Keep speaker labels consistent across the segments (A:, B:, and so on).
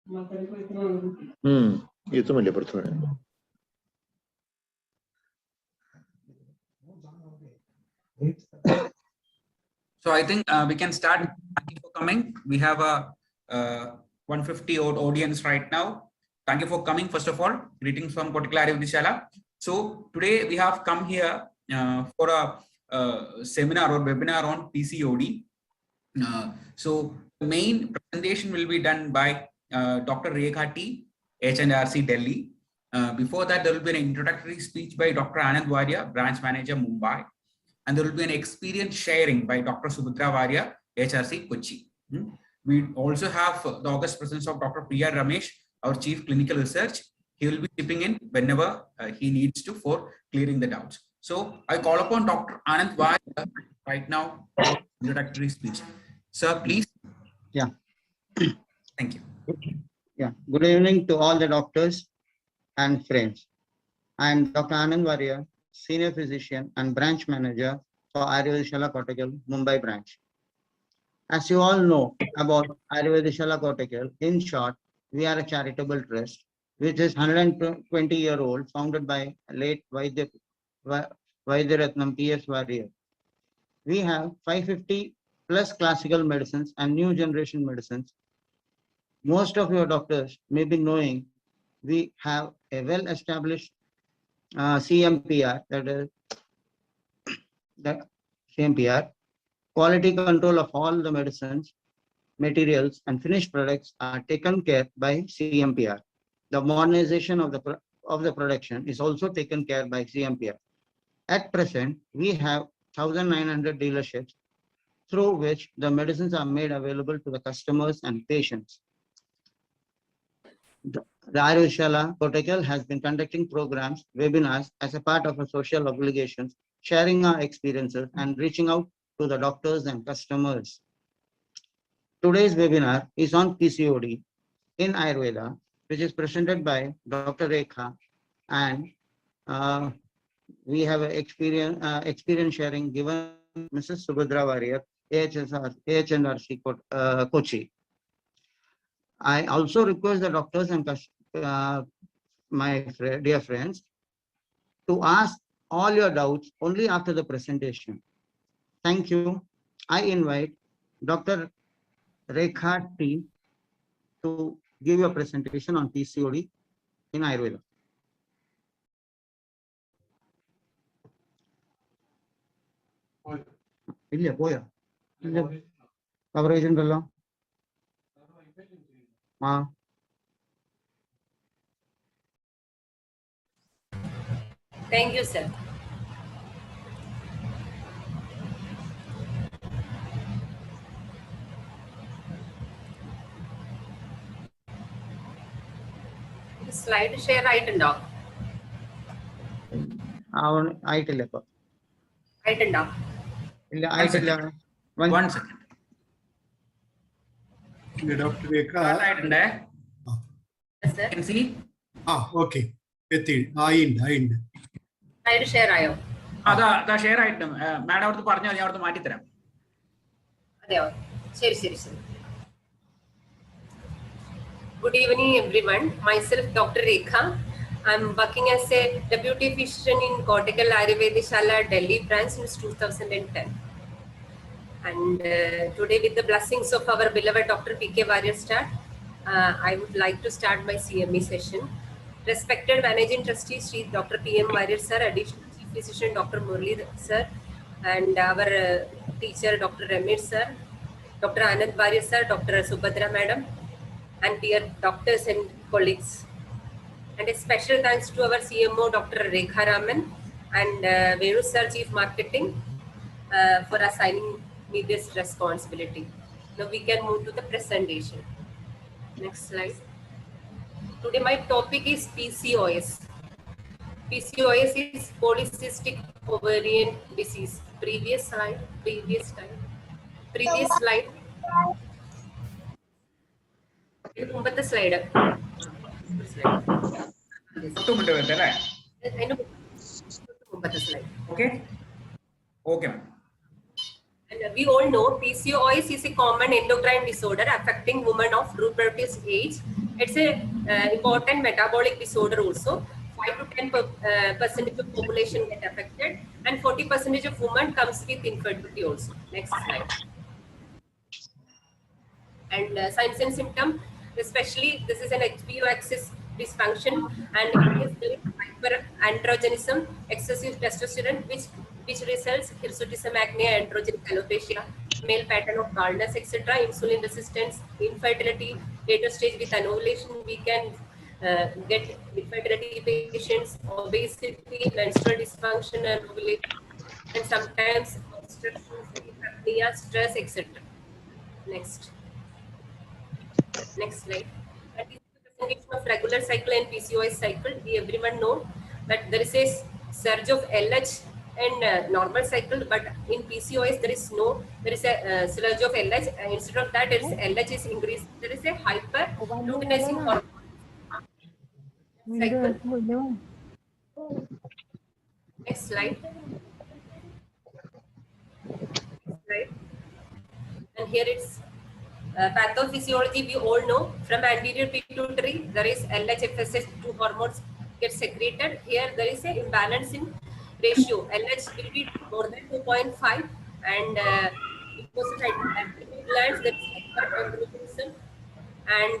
A: So I think we can start. Thank you for coming. We have a 150 odd audience right now. Thank you for coming. First of all, greetings from Kotikala Ayurveda. So today we have come here for a seminar or webinar on PCOD. So the main presentation will be done by Dr. Rekha T, HRC Delhi. Before that, there will be an introductory speech by Dr. Anand Varya, Branch Manager Mumbai. And there will be an experience sharing by Dr. Subhadra Varya, HRC Kochi. We also have the august presence of Dr. Priya Ramesh, our Chief Clinical Research. He will be chipping in whenever he needs to for clearing the doubts. So I call upon Dr. Anand Varya right now for introductory speech. Sir, please.
B: Yeah.
A: Thank you.
B: Yeah. Good evening to all the doctors and friends. I am Dr. Anand Varya, Senior Physician and Branch Manager for Ayurveda Kottakkal, Mumbai branch. As you all know about Ayurveda Kottakkal, in short, we are a charitable trust, which is 120-year-old, founded by late Vaidyaratnam P.S. Varya. We have 550 plus classical medicines and new generation medicines. Most of your doctors may be knowing we have a well-established CMPR, that is the CMPR. Quality control of all the medicines, materials, and finished products are taken care by CMPR. The modernization of the production is also taken care by CMPR. At present, we have 1,900 dealerships through which the medicines are made available to the customers and patients. The Ayurveda Kottakkal has been conducting programs, webinars as a part of our social obligations, sharing our experiences and reaching out to the doctors and customers. Today's webinar is on PCOD in Ayurveda, which is presented by Dr. Rekha, and we have experience sharing given Mrs. Subhadra Varya, HNRC Kochi. I also request the doctors and my dear friends to ask all your doubts only after the presentation. Thank you. I invite Dr. Rekha T to give a presentation on PCOD in Ayurveda. Coverage uണ്ടല്ലോ.
C: Thank you, sir. Slide share ആയിട്ടുണ്ടോ?
B: ആയിട്ടില്ല ഇപ്പൊ.
C: ആയിട്ടുണ്ടോ?
B: ഇല്ല, ആയിട്ടില്ല.
A: One second.
D: Dr. Rekha.
A: ആയിട്ടുണ്ടേ.
C: Yes, sir.
A: Can see?
D: Okay. ആയിണ്ട്.
C: Slide share ആയോ?
A: അതാ share ആയിട്ട് madam അവിടുത്തെ പറഞ്ഞാൽ ഞാൻ അവിടുത്തെ മാറ്റിത്തരാം.
C: അതെയോ? ശരി ശരി ശരി. Good evening, everyone. Myself, Dr. Rekha. I'm working as a deputy physician in Kottakkal Ayurveda Delhi branch since 2010. And today, with the blessings of our beloved Dr. P.K. Varya I would like to start my CME session. Respected Managing Trustee, Sri Dr. P.M. Varya sir, Additional Chief Physician Dr. Murli sir, and our teacher Dr. Remedies sir, Dr. Anand Varya sir, Dr. Subhadra madam, and dear doctors and colleagues. And a special thanks to our CMO Dr. Rekha Raman and Venu sir, Chief Marketing, for assigning me this responsibility. Now we can move to the presentation. Next slide. Today my topic is PCOS. PCOS is polycystic ovarian disease. Previous slide. മുമ്പത്തെ slide
A: Okay.
C: And we all know PCOS is a common endocrine disorder affecting women of reproductive age It's a important metabolic disorder also. 5 to 10 percentage of population get affected, and 40% of women comes with infertility also. Next slide. And signs and symptoms, especially this is an HPO axis dysfunction, and it is there is hyperandrogenism, excessive testosterone, which results hirsutism, acne, androgenic alopecia, male pattern of baldness, etc., insulin resistance, infertility, later stage with anovulation, we can get infertility patients, obesity, menstrual dysfunction, and ovulation, and sometimes obstructions, apnea, stress, etc. Next. Next slide. That is the presentation of regular cycle and PCOS cycle. We everyone know that there is a surge of LH and normal cycle, but in PCOS there is a surge of LH. Instead of that, there is LH is increased. There is a hyperluteinizing hormone cycle. Next slide. Next slide. And here it's pathophysiology. We all know from anterior pituitary there is LH, FSH, two hormones get secreted. Here there is a imbalance in ratio. LH will be more than 2.5, and because of adrenal glands there is hyperandrogenism, and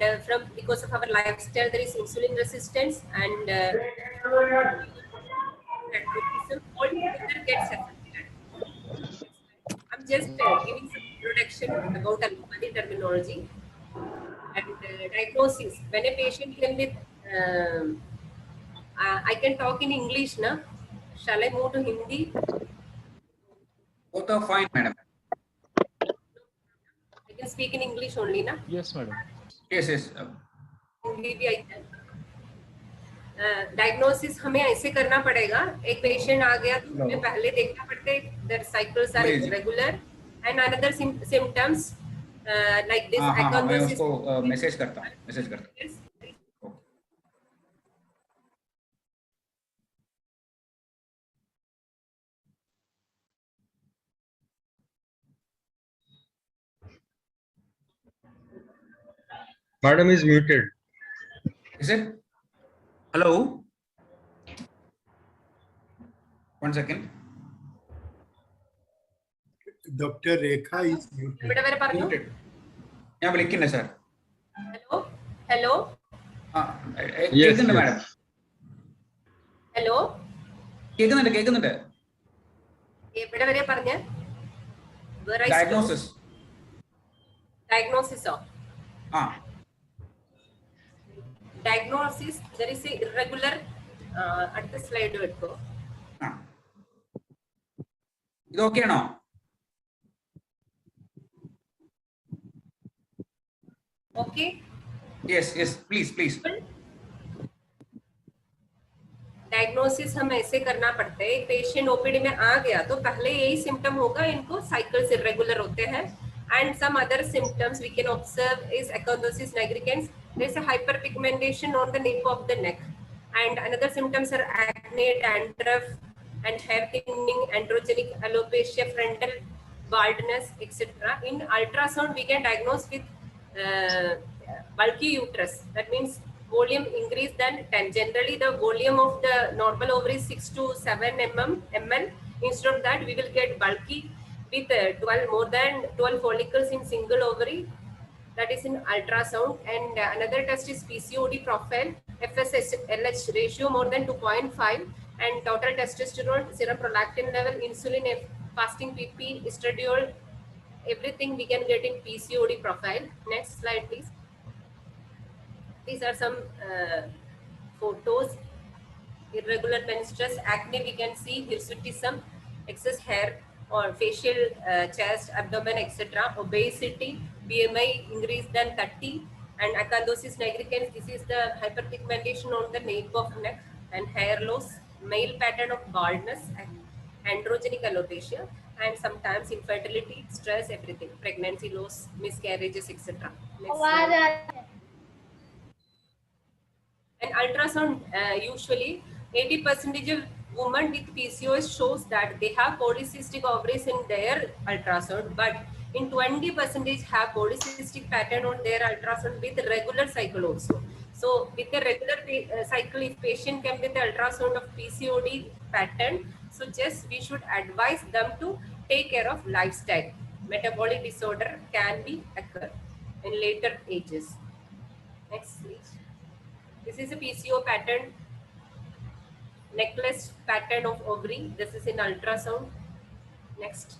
C: because of our lifestyle there is insulin resistance, and androgenism all together gets affected. I'm just giving some introduction about allopathy terminology and diagnosis. When a patient came with, I can talk in English, na? Shall I move to Hindi?
A: Both are fine, madam.
C: I can speak in English only, na?
E: Yes, madam.
A: Yes, yes.
C: Hindi भी आई है. Diagnosis हमें ऐसे करना पड़ेगा. एक patient आ गया तो हमें पहले देखना पड़ता है their cycles are irregular and another symptoms like this
A: मैं
C: achondrosis.
A: उसको मैसेज करता हूँ.
C: Yes.
F: Madam is muted.
A: Is it? Hello? One second.
D: Dr. Rekha is muted.
C: ഇവിടെ വരെ പറഞ്ഞു.
A: Muted. ഞാൻ വിളിക്കുന്നുണ്ട് sir.
C: Hello. Hello.
A: കേൾക്കുന്നുണ്ട് madam.
C: Hello.
A: കേൾക്കുന്നുണ്ട്.
C: എവിടെ വരെ പറഞ്ഞ?
A: Diagnosis.
C: Diagnosis of. Diagnosis, there is a irregular at the slide എടുക്കോ.
A: ഇത് ഓക്കെ ആണോ?
C: Okay.
A: Yes, please.
C: डायग्नोसिस हम ऐसे करना पड़ता है. एक पेशेंट ओपीडी में आ गया तो पहले यही सिम्टम होगा, इनको साइकिल्स इरेगुलर होते हैं, and some other symptoms we can observe is acanthosis nigricans. There is a hyperpigmentation on the nape of the neck, and another symptoms are acne, dandruff, and hair thinning, androgenic alopecia, frontal baldness, etc. In ultrasound we can diagnose with bulky uterus. That means volume increased than 10. Generally the volume of the normal ovary is 6 to 7 ml. Instead of that we will get bulky with more than 12 follicles in single ovary. That is in ultrasound. And another test is PCOD profile, FSH-LH ratio more than 2.5, and total testosterone, serum prolactin level, insulin, fasting PP, estradiol, everything we can get in PCOD profile. Next slide, please. These are some photos. Irregular menstruation, acne we can see, hirsutism, excess hair or facial chest, abdomen, etc. Obesity, BMI increased than 30, and acanthosis nigricans. This is the hyperpigmentation on the nape of neck, and hair loss, male pattern of baldness, androgenic alopecia, and sometimes infertility, stress, everything, pregnancy loss, miscarriages, etc. And ultrasound, usually 80% of women with PCOS shows that they have polycystic ovaries in their ultrasound, but In 20% have polycystic pattern on their ultrasound with regular cycle also. So with a regular cycle, if patient come with the ultrasound of PCOD pattern, so just we should advise them to take care of lifestyle. Metabolic disorder can be occur in later ages. Next please. This is a PCO pattern, necklace pattern of ovary. This is in ultrasound. Next.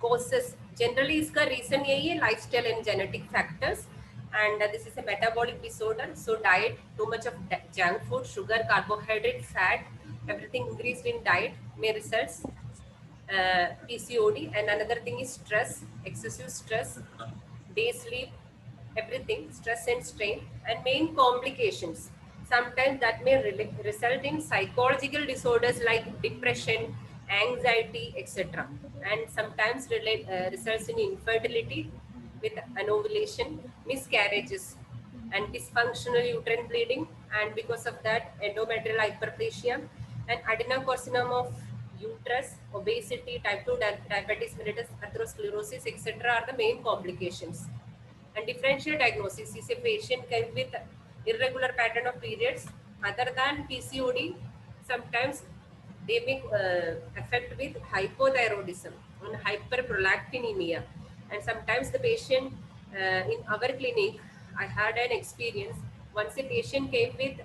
C: Causes. Generally इसका reason यही है lifestyle and genetic factors, and this is a metabolic disorder. So diet, too much of junk food, sugar, carbohydrate, fat, everything increased in diet may results PCOD. And another thing is stress, excessive stress, day sleep, everything, stress and strain, and main complications. Sometimes that may result in psychological disorders like depression, anxiety, etc. And sometimes results in infertility with anovulation, miscarriages, and dysfunctional uterine bleeding. And because of that, endometrial hyperplasia and adenocarcinoma of uterus, obesity, type 2 diabetes mellitus, atherosclerosis, etc. are the main complications. And differential diagnosis is a patient came with irregular pattern of periods other than PCOD. Sometimes they may affect with hypothyroidism and hyperprolactinemia. And sometimes the patient in our clinic, I had an experience. Once a patient came with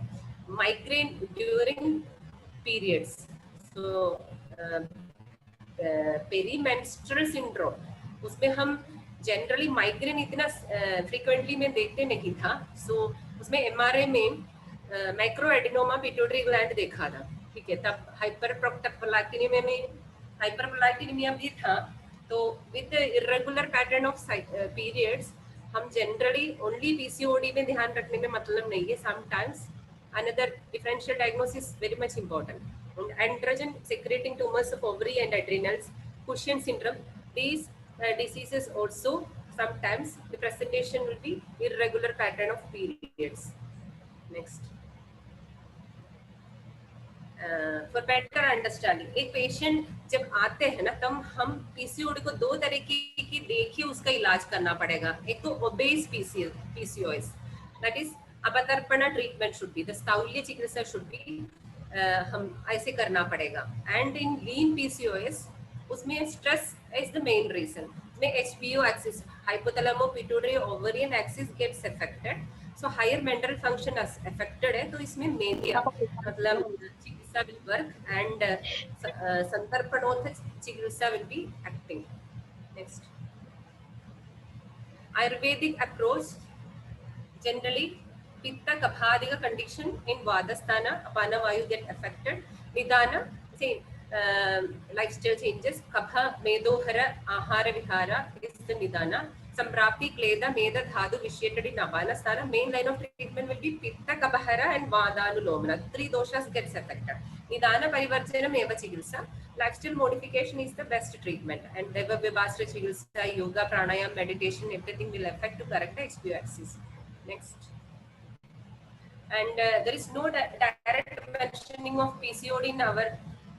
C: migraine during periods. So perimenstrual syndrome, उसमें हम generally migraine इतना frequently में देखते नहीं था. सो उसमें MRI में micro adenoma pituitary gland देखा था. ठीक है, तब हाइपरप्रोलैक्टिनेमिया में हाइपरप्रोलैक्टिनेमिया भी था. तो with irregular pattern of periods हम जनरली ओनली पीसीओडी में ध्यान रखने में मतलब नहीं है. Sometimes another differential diagnosis very much important. Androgen secreting tumors of ovary and adrenals, Cushing syndrome, these diseases also sometimes the presentation will be irregular pattern of periods. Next. For better understanding, एक patient जब आते हैं ना, तब हम PCOD को दो तरीके की देखिए उसका इलाज करना पड़ेगा. एक तो ओबेस PCOS, that is अपतर्पणा ट्रीटमेंट शुड बी, द स्थौल्य चिकित्सा शुड बी, हम ऐसे करना पड़ेगा. एंड इन लीन PCOS उसमें stress is the main reason. में HPO axis, hypothalamo pituitary ovarian axis gets affected. So higher mental function affected है, तो इसमें मेनली मतलब चिकित्सा विल वर्क एंड संतर्पणोत्थ चिकित्सा will be acting. Next. Ayurvedic approach generally pitta kaphaadika condition in vadasthana, apana vayu get affected. Nidana, same lifestyle changes. Kapha medohara ahara vihara is the nidana. Samprapti kleda meda dhatu vitiated in apanasthana. Main line of treatment will be pitta kapahara and vadanulomana. 3 doshas gets affected. Nidana parivarjanam eva chikitsa. Lifestyle modification is the best treatment. And deva vibhastra chikitsa, yoga, pranayam, meditation, everything will affect to correct the HPO axis. Next. And there is no direct mentioning of PCOD in our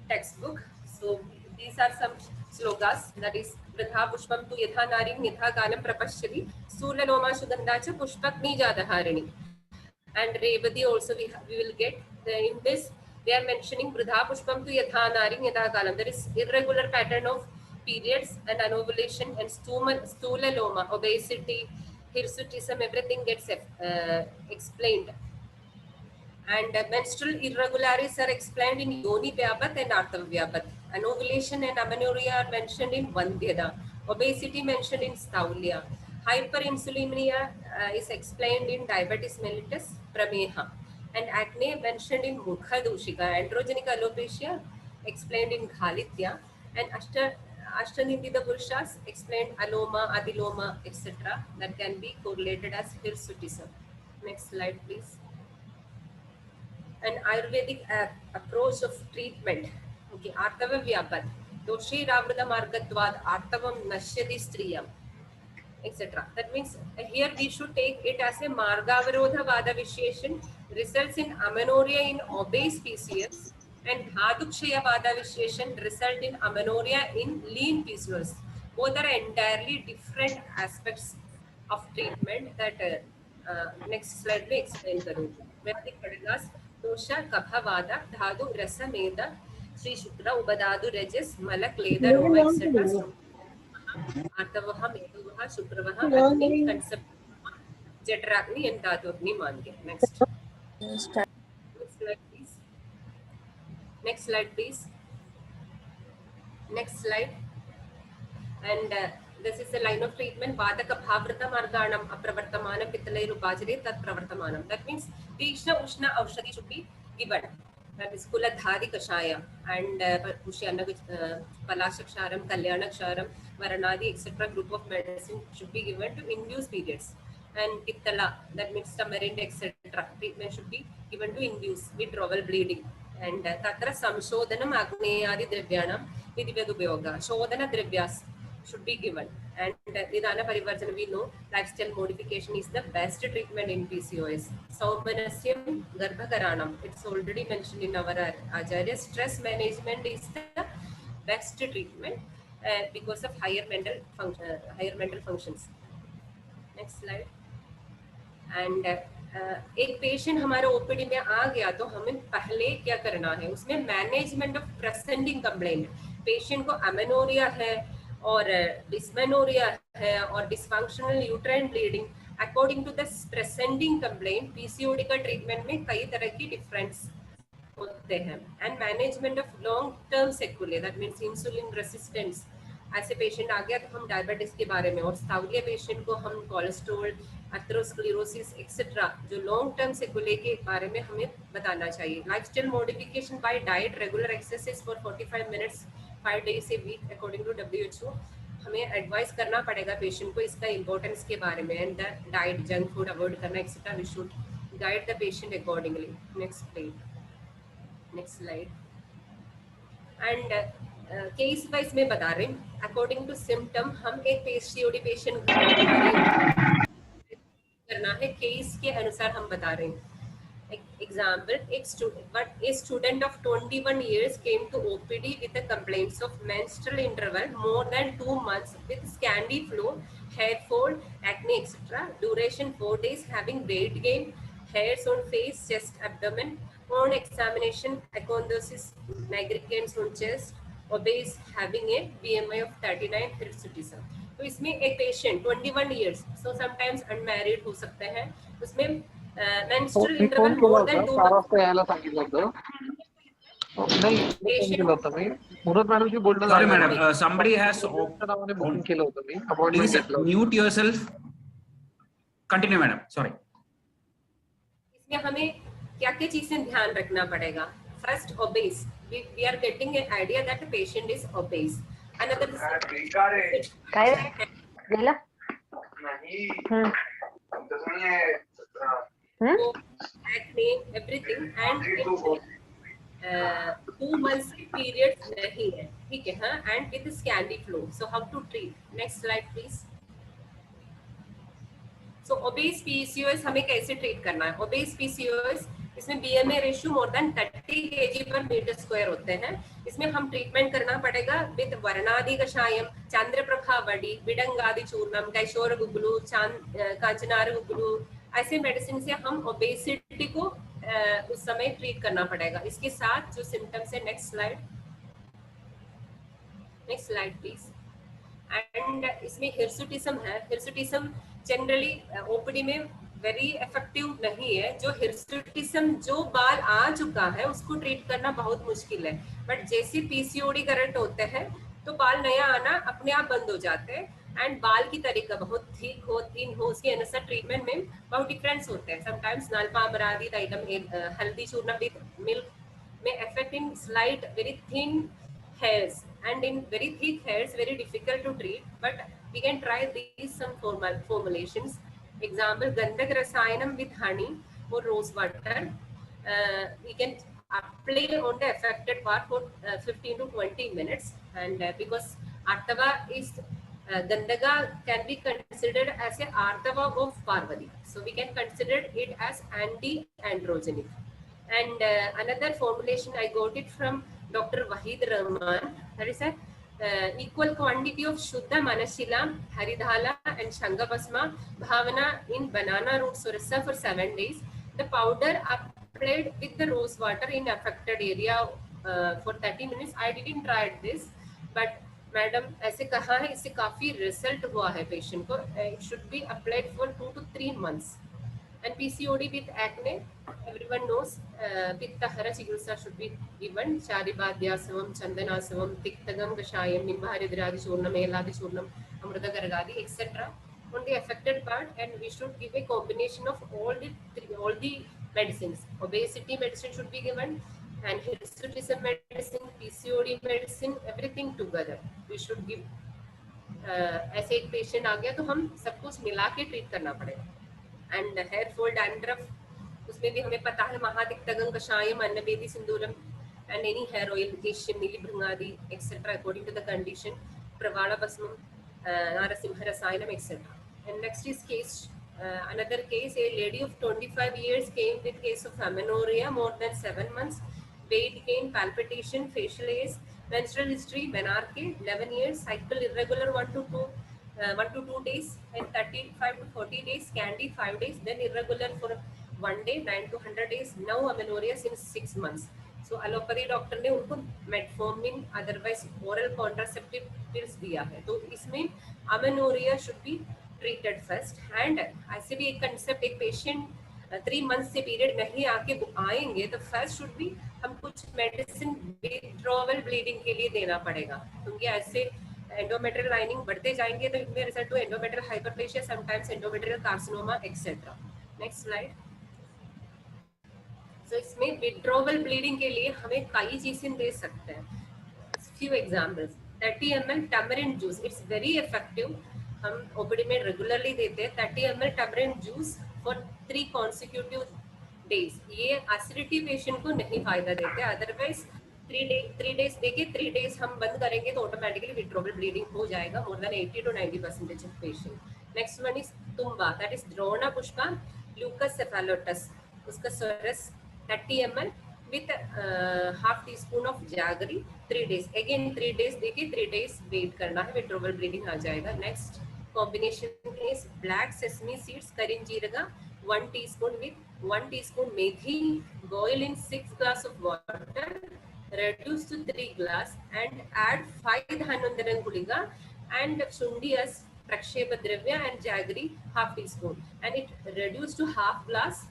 C: textbook. So these are some slogas, that is Vridha Pushpam tu yatha naring yatha ganam prapashyati Sula Loma Sugandhacha Pushpakni Jadaharini. And Remedies also we will get. In this they are mentioning Vridha Pushpam tu yatha naring yatha ganam. There is irregular pattern of periods and anovulation and stula loma, obesity, hirsutism, everything gets explained. And menstrual irregularities are explained in Yoni Vyapat and Artava Vyapat. Anovulation and amenorrhea are mentioned in Vandyada. Obesity mentioned in Staulia. Hyperinsulinemia is explained in diabetes mellitus, Prameha. And acne mentioned in Mukha Dushika. Androgenic alopecia explained in Ghalitya. And Ashtanindita Purushas explained aloma, adiloma, etc. that can be correlated as hirsutism. Next slide, please. An Ayurvedic approach of treatment. Okay, Artava Vyapat. Doshi Ravrada Margatvad Artavam Nashyati Striyam, etc. That means here we should take it as a Margavarodha Vada Visheshan, results in amenorrhea in obese PCOS, and Dhadukshaya Vada Visheshan result in amenorrhea in lean PCOS. Both are entirely different aspects of treatment that next slide में explain करूँगी. Vedic Padagas, Dosha, Kapha, Vada, Dhadu, Rasa, Meda, Sri Shukra, Ubadadu, Rajas, Malak, Leda, Roma, etc. Artavaha, Medavaha, Shukravaha, Agni, Concept, Jetragni and Dhatu मान के. Next. Next slide, please. Next slide, please. Next slide. And this is a line of treatment. Vadaka bhavrata marganam apravartamanam pittalai rupajare tat pravartamanam. That means Krishna Ushna Aushadhi should be given. That is Kuladhari Kashaya and Pushyana Palashaksharam, Kalyanaksharam, Varanadi, etc. group of medicine should be given to induce periods. And Pittala, that means tamarind, etc. treatment should be given to induce withdrawal bleeding. And Tatra Samshodhanam Agneyadi Drevyanam Vidivadubyoga. Shodhana Drevyas should be given. And Nidana Parivarjana, we know lifestyle modification is the best treatment in PCOS. Saumanasyam Garbhakaranam, it's already mentioned in our Acharya. Stress management is the best treatment because of higher mental functions. Next slide. And एक patient हमारे OPD में आ गया तो हमें पहले क्या करना है, उसमें management of presenting complaint. Patient को अमेनोरिया है और डिस्मेनोरिया है और dysfunctional uterine bleeding. According to the presenting complaint PCOD का ट्रीटमेंट में कई तरह की डिफरेंस होते हैं. And management of long term sequelae, that means insulin resistance. ऐसे पेशेंट आ गया तो हम डायबिटीज के बारे में, और स्थावरीय पेशेंट को हम कोलेस्ट्रॉल, एथेरोस्क्लेरोसिस एक्सेट्रा जो लॉन्ग टर्म सेक्युले के बारे में हमें बताना चाहिए. Lifestyle modification by diet, regular exercise for 45 minutes 5 days a week according to WHO. हमें एडवाइस करना पड़ेगा पेशेंट को इसका इंपॉर्टेंस के बारे में. And the diet, junk food avoid करना etcetera. We should guide the patient accordingly. Next slide. And case wise में बता रहे हैं. अकॉर्डिंग टू सिम्टम हम एक PCOD पेशेंट करना है, केस के अनुसार हम बता रहे हैं. Example, a student of 21 years came to OPD with the complaints of menstrual interval more than 2 months with scandy flow, hair fall, acne, etc. Duration 4 days, having weight gain, hairs on face, chest, abdomen. On examination, acanthosis nigricans on chest, obese, having a BMI of 39, hirsutism. तो इसमें एक patient 21 years, so sometimes unmarried हो सकते हैं, उसमें menstrual interval more than 2 months.
A: Sorry madam, somebody has please mute yourself. Continue madam, sorry.
C: इसमें हमें क्या क्या चीजें ध्यान रखना पड़ेगा. First, obese. We are getting an idea that the patient is obese. Another acne, everything, and 2 months period नहीं है, ठीक है, हाँ, and with scandy flow. So how to treat? Next slide please. So obese PCOS हमें कैसे treat करना है? obese PCOS इसमें BMI ratio more than 30 kg पर मीटर स्क्वायर होते हैं. इसमें हम ट्रीटमेंट करना पड़ेगा विद वर्णादि कषायम, चंद्रप्रभा वडी, बिडंगादि चूर्णम, कैशोर गुग्गलू, कांचनार गुग्गलू. ऐसे मेडिसिन से हम ओबेसिटी को उस समय ट्रीट करना पड़ेगा. इसके साथ जो सिम्टम्स है, नेक्स्ट स्लाइड प्लीज. एंड इसमें हिर्सुटिज्म है. हिर्सुटिज्म जनरली ओपीडी में वेरी इफेक्टिव नहीं है. जो हिर्सुटिज्म जो बाल आ चुका है उसको ट्रीट करना बहुत मुश्किल है. बट जैसे PCOD करंट होते हैं तो बाल नया आना अपने आप बंद हो जाते हैं. एंड बाल की तरीका बहुत थिक हो, थिन हो, उसके अनुसार ट्रीटमेंट में बहुत डिफरेंस होते हैं. समटाइम्स नालपामरादि आइटम, हल्दी चूर्ण विद मिल्क में effect in slight very thin hairs, and in very thick hairs very difficult to treat, but we can try these some formulations. Example, gandak rasayanam with honey or rose water. We can apply on the affected part for 15 to 20 minutes. And because artava is gandaka can be considered as a artava of Parvati, so we can consider it as anti-androgenic. And another formulation I got it from Dr. Wahid Rahman, that is a equal quantity of Shuddha Manashila, Haridhala and Shangabasma Bhavana in banana root surasa for 7 days. The powder applied with the rose water in affected area for 30 minutes. I didn't try this, but madam ऐसे कहा है, इससे काफी result हुआ है patient को. It should be applied for 2 to 3 months. And PCOD with acne, everyone knows, Pittahara Chikitsa should be given. Charibadhyasavam, Chandanasavam, Tiktagam, Kashayam, Nimbaharidradi Churnam, Eladi Churnam, Amrita Gargadi, etc. On the affected part, and we should give a combination of all the medicines. Obesity medicine should be given, and hirsutism medicine, PCOD medicine, everything together. We should give. ऐसे एक patient आ गया तो हम सब कुछ मिला के ट्रीट करना पड़ेगा. And hair fall, dandruff, उसमें भी हमें पता है महातिक्तगम कषायम अन्नवेदी सिंदूरम, and any hair oil, Qeshm नीली भृंगादि, etc. according to the condition, प्रवाला भस्मम, Narsingh रसायनम, etc. And next is case, another case, a lady of 25 years came with case of amenorrhea, more than 7 months, weight gain, palpitation, facial haze, menstrual history, menarche, 11 years, cycle irregular 1 to 2 days, and 35 to 40 days, candy 5 days, then irregular for 1 day, 9 to 100 days, now amenorrhea since 6 months. So allopathy doctor ने उनको metformin, otherwise oral contraceptive pills दिया है. तो इसमें amenorrhea should be treated first. And ऐसे भी एक concept, एक patient 3 months से पीरियड नहीं आके आएंगे तो फर्स्ट शुड बी हम कुछ मेडिसिन विथड्रॉवल ब्लीडिंग के लिए देना पड़ेगा, क्योंकि ऐसे एंडोमेट्रियल लाइनिंग बढ़ते जाएंगे तो इनमें result to endometrial hyperplasia, sometimes endometrial carcinoma, etcetera. Next slide. So इसमें विथड्रॉवल ब्लीडिंग के लिए हमें कई चीजें दे सकते हैं. Few examples. 30 ml tamarind juice, it's very effective. हम ओपीडी में रेगुलरली देते हैं 30 ml tamarind juice for 3 consecutive days. ये एसिडिटी पेशेंट को नहीं फायदा देते, अदरवाइज 3 days देके 3 days हम बंद करेंगे तो ऑटोमेटिकली विथड्रॉवल ब्लीडिंग हो जाएगा more than 80 to 90% of patient. Next one is तुम्बा, दैट इज द्रोणा पुष्पा ल्यूकस सेफालोटस, उसका सोरस 30 ml with half teaspoon of jaggery 3 days. Again 3 days देके 3 days वेट करना है, विथड्रॉवल ब्लीडिंग आ जाएगा. Next combination is black sesame seeds, karinjiraga 1 teaspoon with 1 teaspoon methi, boil in 6 glass of water, reduce to 3 glass and add 5 dhanvantaran guliga and shundias prakshepa dravya and jaggery half teaspoon, and it reduced to half glass,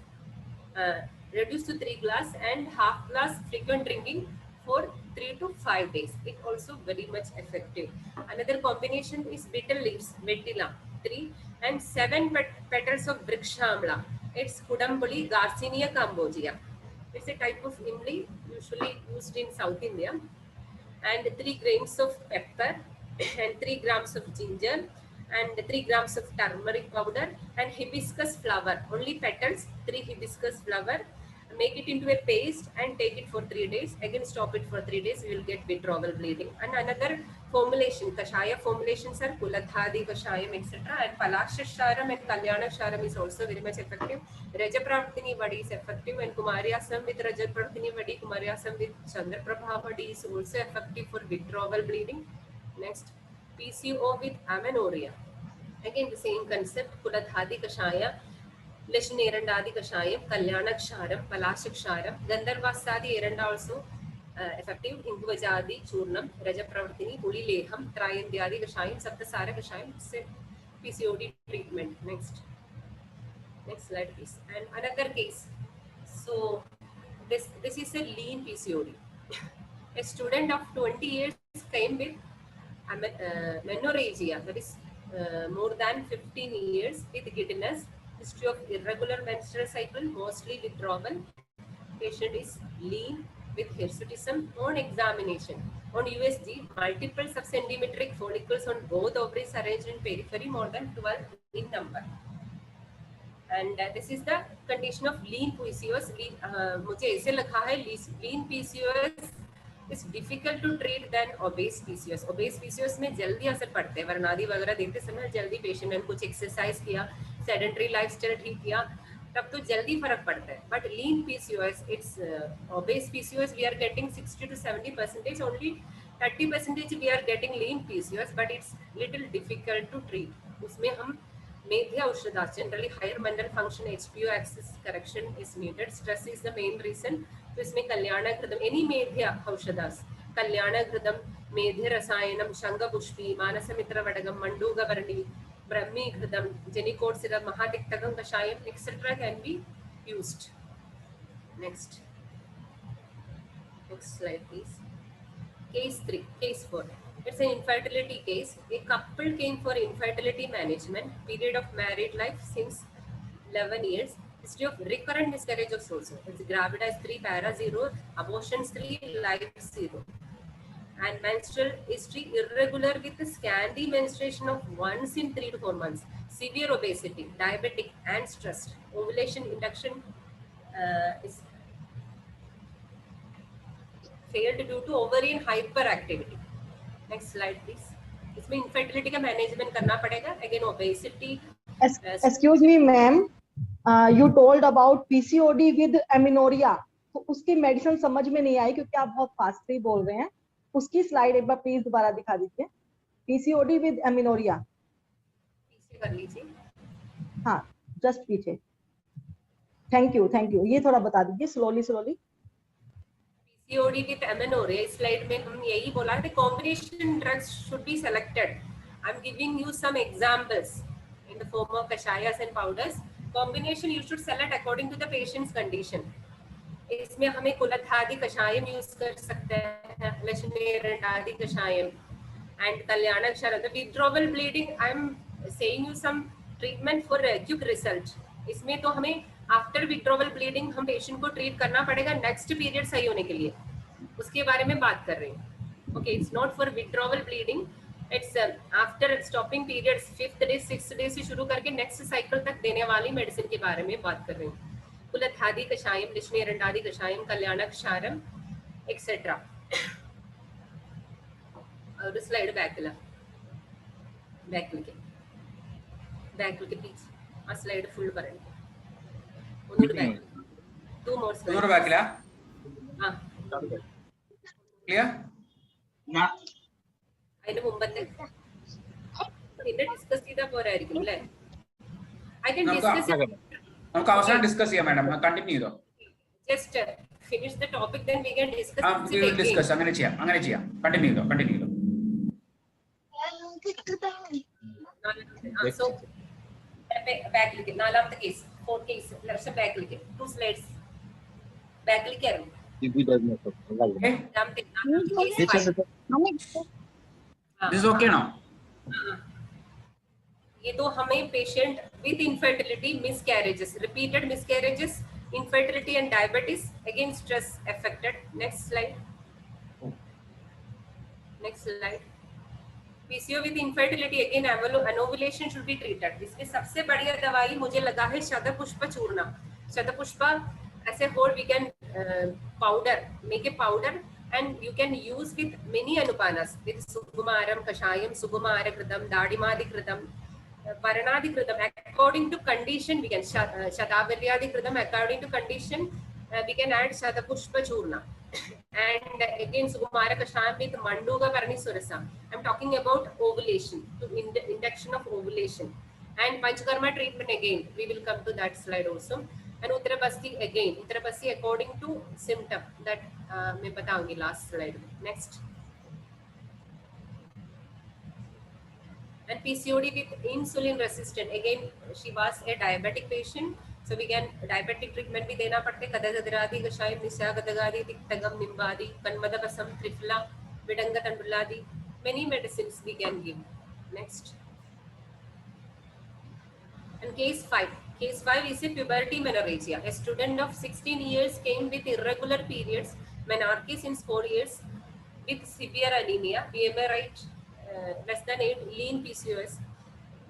C: reduced to 3 glass and half glass frequent drinking for 3 to 5 days. It also very much effective. Another combination is betel leaves, Vetila 3 and 7 petals of Vrikshamla. It's Kudambuli Garcinia cambogia. It's a type of imli usually used in South India. And 3 grains of pepper and 3 grams of ginger and 3 grams of turmeric powder and hibiscus flower. Only petals, 3 hibiscus flower. Make it into a paste and take it for 3 days. Again stop it for 3 days. You will get withdrawal bleeding. And another formulation, kashaya formulations are kuladhadi kashayam, etc. And palashasharam and kalyanasharam is also very much effective. Rajapravatini vadi is effective, and kumaryasam with rajapravatini vadi, kumaryasam with chandraprabha vadi is also effective for withdrawal bleeding. Next, PCO with amenorrhea. Again the same concept, kuladhadi kashaya, Leshnirandadi Kashayam, Kalyanaksharam, Palashksharam, Gandharvasadi Eranda also effective, Ingvajadi Churnam, Rajapravatini, Huli Leham, Trayandyadi Kashayam, Saptasara Kashayam, PCOD treatment. Next slide please. And another case. So this is a lean PCOD. A student of 20 years came with menorrhagia, that is more than 15 years, with giddiness, history of irregular menstrual cycle, mostly withdrawal. Patient is lean with hirsutism. On examination, on USG, multiple subcentimetric follicles on both ovaries arranged in periphery, more than 12 in number. And this is the condition of lean PCOS. मुझे ऐसे लिखा है lean PCOS is difficult to treat than obese PCOS. Obese PCOS में जल्दी असर पड़ते हैं, वरनादी वगैरह देते समय जल्दी पेशेंट ने कुछ एक्सरसाइज किया, सेडेंटरी लाइफस्टाइल ठीक किया, तब तो जल्दी फर्क पड़ता है. But lean PCOS, it's obese PCOS, we are getting 60 to 70% only 30% we are getting lean PCOS, but it's little difficult to treat. उसमें हम medhya औषधास, generally higher mental function, HPO axis correction is needed. Stress is the main reason. तो इसमें कल्याणकृतम, any medhya औषधास, कल्याणकृतम, मेध्य रसायनम, शंखपुष्पी, मानसमित्रवडगम, मंडूकवर्णी, ब्रह्मीकृतम, जेनिकोड सिरप, महातिक्तकम कषायम, etc. can be used. Next slide please. Case 3, case 4. It's an infertility case. A couple came for infertility management. Period of married life since 11 years. History of recurrent miscarriages also. It's gravidas 3, para 0, abortions 3, life 0. And menstrual history irregular with scanty menstruation of once in 3 to 4 months. Severe obesity, diabetic and stressed. Ovulation induction is failed due to ovarian hyperactivity. Next slide please. इसमें infertility का management करना पड़ेगा. Again obesity.
E: Excuse me ma'am, you told about PCOD with amenorrhea. तो उसकी medicine समझ में नहीं आई क्योंकि आप बहुत फास्ट ही बोल रहे हैं. उसकी स्लाइड एक बार प्लीज दोबारा दिखा दीजिए. PCOD with amenorrhea.
C: पीछे कर लीजिए.
E: हाँ, जस्ट पीछे. Thank you. ये थोड़ा बता दीजिए slowly.
C: PCOD with amenorrhea slide में हम यही बोला कि combination drugs should be selected. I'm giving you some examples in the form of kashayas and powders. Combination you should select according to the patient's condition. इसमें हमें कुलथादि कषायम use कर सकते हैं, लक्ष्मीरंडादि कषायम and कल्याणक्षार. The withdrawal bleeding, I'm saying you some treatment for quick result. इसमें तो हमें after withdrawal bleeding हम patient को ट्रीट करना पड़ेगा नेक्स्ट पीरियड सही होने के लिए, उसके बारे में बात कर रहे हैं. Okay, it's not for withdrawal bleeding, it's after stopping periods 5th day 6th day से शुरू करके नेक्स्ट साइकिल तक देने वाली मेडिसिन के बारे में बात कर रहे हैं. कुलथादि कषायम, लिश्नेरंडादि कषायम, कल्याणक्षारम एक्सेट्रा. और स्लाइड बैक प्लीज. आ स्लाइड फुल करेंगे. Two more slides.
A: Clear?
C: അതിന് മുമ്പത്തെ പിന്നെ ഡിസ്കസ് ചെയ്താൽ പോരായിരിക്കും അല്ലേ? I can discuss it.
A: നമുക്ക് അവസാനം ഡിസ്കസ് ചെയ്യാം മാഡം. കണ്ടിന്യൂ ചെയ്തോ.
C: Just finish the topic, then we can discuss it
A: we will
C: again.
A: discuss. അങ്ങനെ ചെയ്യാം. കണ്ടിന്യൂ ചെയ്തോ.
C: So back लिखे നാലാമത്തെ കേസ് 4 കേസ് ലക്ഷം back लिखे 2 slides back लिखे रहो.
A: This is okay now?
C: ये तो हमें patient with infertility, miscarriages, repeated miscarriages, infertility and diabetes, again stress affected. Next slide. PCO with infertility, again anovulation should be treated. इसमें सबसे बढ़िया दवाई मुझे लगा है शतपुष्प चूर्ण. शतपुष्पा ऐसे whole we can powder, make a powder and you can use with many anupanas, with sugumaram kashayam, sugumara kritam, dadimadi kritam, paranadi kritam. According to condition we can shatabalyadi kritam. According to condition we can add shatapushpa churna. And again sugumara kashayam with manduga parni surasa. I'm talking about ovulation, to induction of ovulation. And panchakarma treatment, again we will come to that slide also. And uttarapasti, again uttarapasti according to symptom that मैं बताऊंगी last slide. Next. And PCOD with insulin resistant, again she was a diabetic patient, so we can diabetic treatment भी देना पड़ते. कदगदरादि कषायम, निशागदगादि, तिक्तगम, निम्बादि, कन्मदपसम, triphala, विडंग तंडुलादि, many medicines we can give. Next. And case 5. Case 5 is a puberty menorrhagia. A student of 16 years came with irregular periods, menarche since 4 years, with severe anemia, BMI rate less than 8, lean PCOS.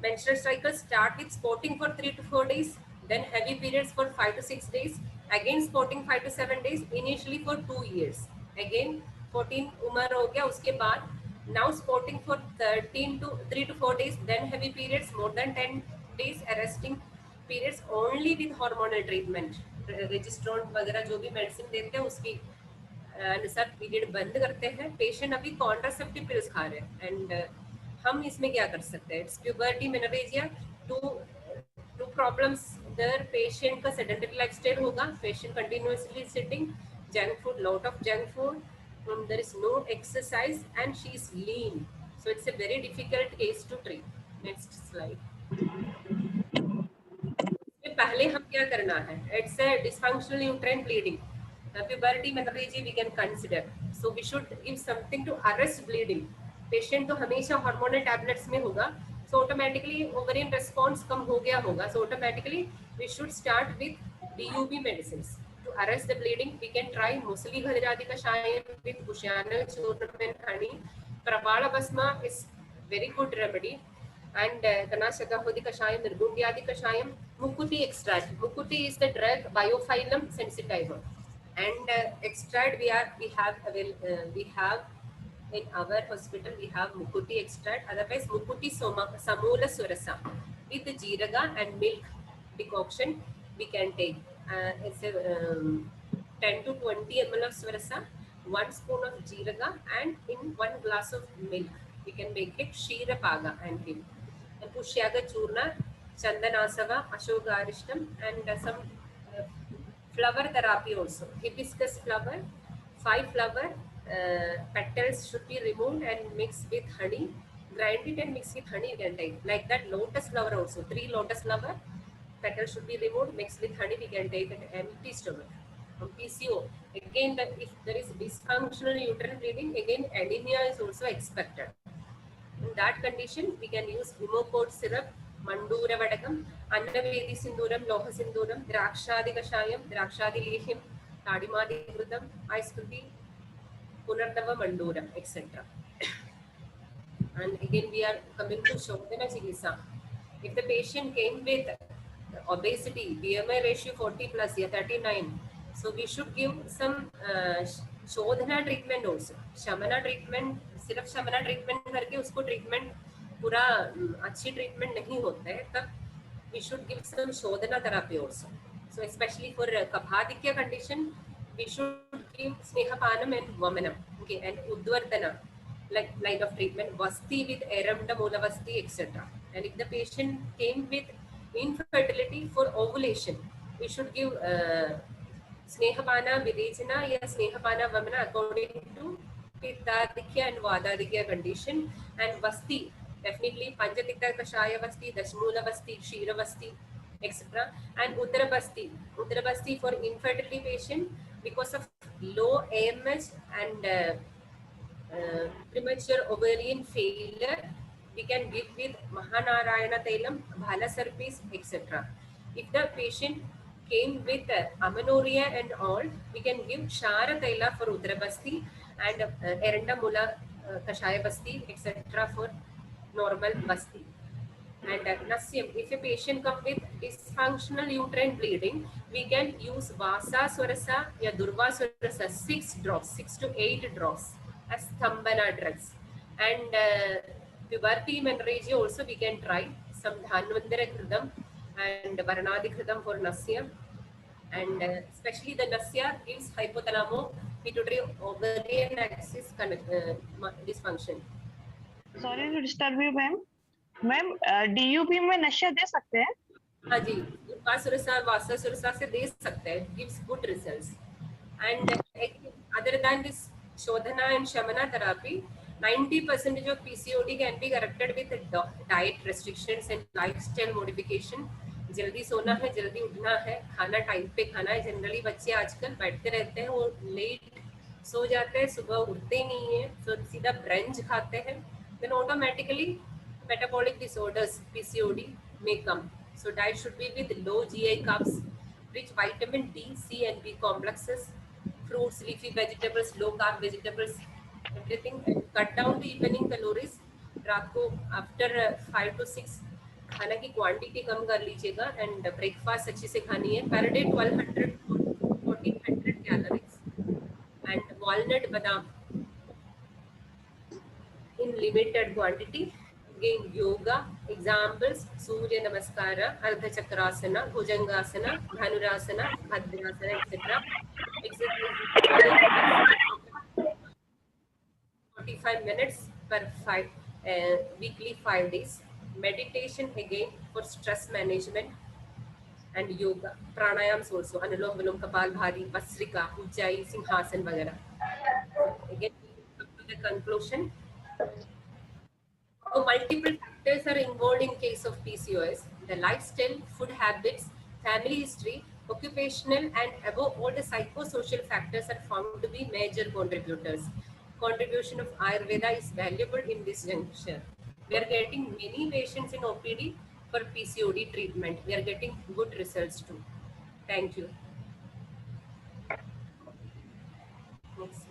C: Menstrual cycles start with spotting for 3 to 4 days, then heavy periods for 5 to 6 days, again spotting 5 to 7 days, initially for 2 years. Again 14 umar ho gaya, uske baad now spotting for 3 to 4 days, then heavy periods more than 10 days, arresting periods only with hormonal treatment. Registrone वगैरह जो भी medicine देते हैं उसकी अनुसार period बंद करते हैं, पेशेंट अभी कॉन्ट्रासेप्टिव पिल्स खा रहे हैं, एंड हम इसमें क्या कर सकते हैं? It's puberty, menorrhagia, two problems there. Patient का सेडेंटरी लाइफस्टाइल होगा, patient continuously sitting, junk food, lot of junk food, there is no exercise and she is lean, so it's a very difficult case to treat. Next slide. पहले हम क्या करना है? It's a dysfunctional uterine bleeding, puberty, menorrhagia we can consider, so we should give something to arrest bleeding. Patient तो हमेशा hormonal tablets में होगा, so automatically ovarian response कम हो गया होगा, so automatically we should start with DUB medicines to arrest the bleeding. We can try Musli Ghadiradi Kashayam with Bushyana, Churna and honey. Prabala Basma is very good remedy, and Kanashakahodi Kashayam, Nirgundyadi Kashayam, Mukuti extract. Mukuti is the drug biofilm sensitizer, and extract we have in our hospital we have Mukuti extract. Otherwise Mukuti Samula Surasa with the jeeraga and milk decoction we can take. It's a 10 to 20 ml of Swarasa, 1 spoon of jeeraga, and in 1 glass of milk. We can make it Shira Paga and give. And Pushyaga Churna, Chandanasava, Ashogarishtam, and some flower therapy also. Hibiscus flower, 5 flower petals should be removed and mixed with honey. Grind it and mix with honey, you can take. Like that, lotus flower also, 3 lotus flower. Petals should be removed, mixed with honey, we can take an empty stomach. From PCO, again, that if there is dysfunctional uterine bleeding, again anemia is also expected. In that condition, we can use Humocort syrup, Mandura Vadakam, Annavedi Sinduram, Loha Sinduram, Drakshadi Kashayam, Drakshadi Lihim, Tadimadi Grudam, Ice-Kruti, Punardava Mandura, etc. And again, we are coming to Shodhana Chikitsa. If the patient came with obesity, BMI ratio 40 plus, yeah, 39, so we should give some Shodhana treatment also. Shamana treatment, सिर्फ Shamana treatment करके उसको treatment पूरा अच्छी treatment नहीं होता है, तब we should give some Shodhana therapy also. So especially for Kaphaadikya condition, we should give Snehapanam and Vamanam, okay, and Udvartana, like line of treatment, Vasti with Eramda Mula Vasti, etc. And if the patient came with infertility for ovulation, we should give Snehapana Videchana, yes, Snehapana Vamana according to Pittadikya and Vadadikya condition, and Vasti, definitely Panchatikta Kashaya Vasti, Dashmula Vasti, Shira Vasti, etc. And Uttarabasti for infertility patient because of low AMH and premature ovarian failure, we can give with Mahanarayana Tailam, Bhala Sarpis, etc. If the patient came with amenorrhea and all, we can give Shara Taila for Uttarabasti and Eranda Mula Kashaya Basti, etc. for normal Basti. And Nasyam, if a patient comes with dysfunctional uterine bleeding, we can use Vasa Swarasa or Durva Swarasa, 6 drops, 6 to 8 drops as Thambana drugs. And puberty menorrhagia also we can try some Dhanvandara Kridam and Varanadi Kridam for Nasya. And especially the Nasya gives hypothalamo pituitary ovarian axis dysfunction.
F: Sorry to disturb you, ma'am. Ma'am DUP में नशा दे सकते हैं?
C: हाँ जी, वासा सुरसा से दे सकते हैं, gives good results. And other than this Shodhana and Shamana therapy, 90% of PCOD can be corrected with diet restrictions and lifestyle modification. जल्दी सोना है, जल्दी उठना है, खाना टाइम पे खाना है. जनरली बच्चे आजकल बैठते रहते हैं, वो लेट सो जाते हैं, सुबह उठते ही नहीं है, तो सीधा ब्रंच खाते हैं. Then automatically metabolic disorders, PCOD, may come. So diet should be with low GI carbs, rich vitamin D, C and B complexes, fruits, leafy vegetables, low carb vegetables, everything. And cut down the evening calories. रात को after 5 to 6 खाना की quantity कम कर लीजिएगा, and breakfast अच्छे से खानी है. Per day 1200 to 1400 calories. And walnut badam in limited quantity. Again, yoga examples: Surya Namaskara, Ardha Chakrasana, Bhujangasana, Dhanurasana, Bhadrasana, etc. Exercise 45 minutes per weekly 5 days. Meditation again for stress management, and yoga, pranayams also, Anulom Vilom, Kapalbhati, Vasrika, Ujjayi, Simhasan, Vagara. Again, up to the conclusion. So multiple factors are involved in case of PCOS. The lifestyle, food habits, family history, occupational, and above all the psychosocial factors are found to be major contributors. Contribution of Ayurveda is valuable in this juncture. We are getting many patients in OPD for PCOD treatment. We are getting good results too. Thank you. Next.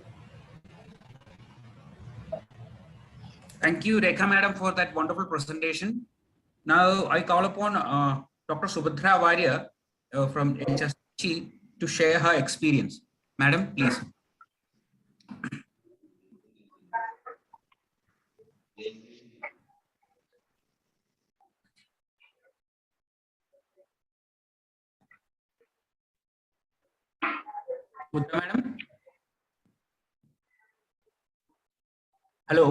A: Thank you, Rekha Madam, for that wonderful presentation. Now I call upon Dr. Subhadra Varya from HSC to share her experience. Madam, please. Subhadra Madam. Hello.